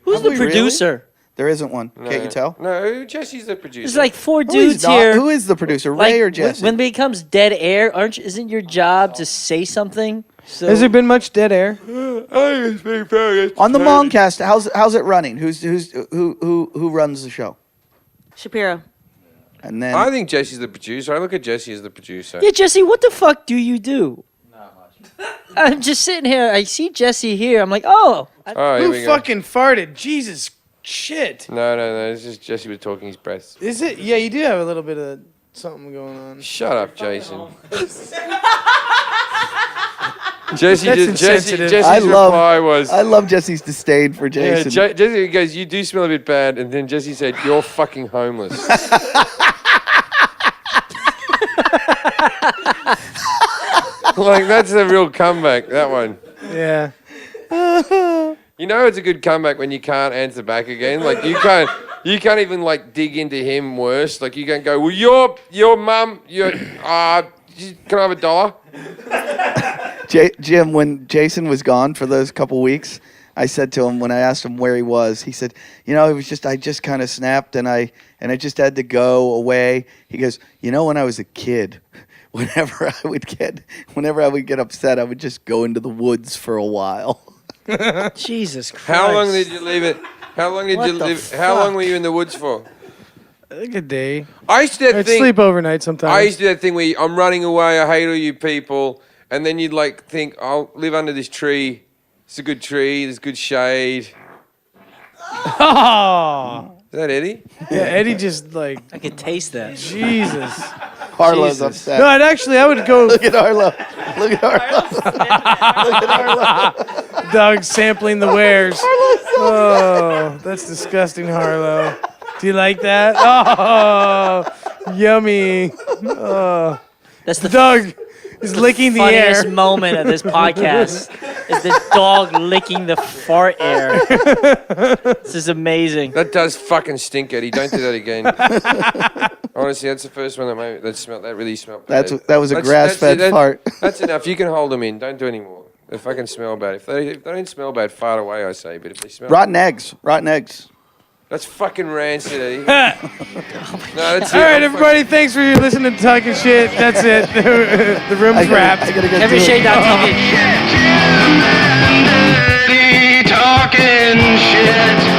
Who's Have the we really? producer? There isn't one. Can't you tell? No, Jesse's the producer. There's like 4 Who is dudes not- here. Who is the producer, Like, Ray or when- Jesse? When it becomes dead air, isn't your job to say something? So Has there been much dead air? On the Moncast, how's it running? Who runs the show? Shapiro. And then I think Jesse's the producer. I look at Jesse as the producer. Yeah, Jesse, what the fuck do you do? Not much. I'm just sitting here. I see Jesse here. I'm like, oh. Oh, here Who we go. fucking farted? Jesus shit. No. It's just Jesse was talking his breath. Is it? Yeah, you do have a little bit of something going on. Shut up, Jason. Jesse, That's Jesse's insensitive. reply was, I love Jesse's disdain for yeah, Jason. Jesse goes, you do smell a bit bad. And then Jesse said, you're fucking homeless. Like, that's a real comeback, that one. Yeah. You know it's a good comeback when you can't answer back again. Like, you can't even, like, dig into him worse. Like, you can't go, well, your mum, can I have $1? Jim, when Jason was gone for those couple weeks, I said to him when I asked him where he was, he said, it was just I just kind of snapped and I just had to go away. He goes, when I was a kid, whenever I would get upset, I would just go into the woods for a while. Jesus Christ. How long did you leave it? How long did What you the live? How long were you in the woods for? I think a day. I used to do that I'd thing. sleep overnight sometimes. I used to do that thing where I'm running away. I hate all you people, and then you'd like think I'll live under this tree. It's a good tree. There's good shade. Oh. Is that Eddie? Yeah, Eddie just like I could taste that. Jesus. Harlow's Jesus. upset. No, I would go. Look at Harlow. Look at Harlow. Look at Harlow. Doug sampling the wares. Oh, that's disgusting, Harlow. Do you like that? Oh, yummy. Oh. That's the Doug is licking the air. funniest moment of this podcast is the dog licking the fart air. This is amazing. That does fucking stink, Eddie. Don't do that again. Honestly, that's the first one that really smelled bad. That was a grass-fed fart. That's enough. You can hold them in. Don't do any more. They fucking smell bad. If they don't smell bad, fart away, I say. But if they smell Rotten eggs. Rotten eggs. that's fucking rancid, Eddie. No, that's All right, everybody. Thanks for listening to Talking Shit. That's it. The room's wrapped. I gotta go Kevin do it. Shea.tv. Talking shit.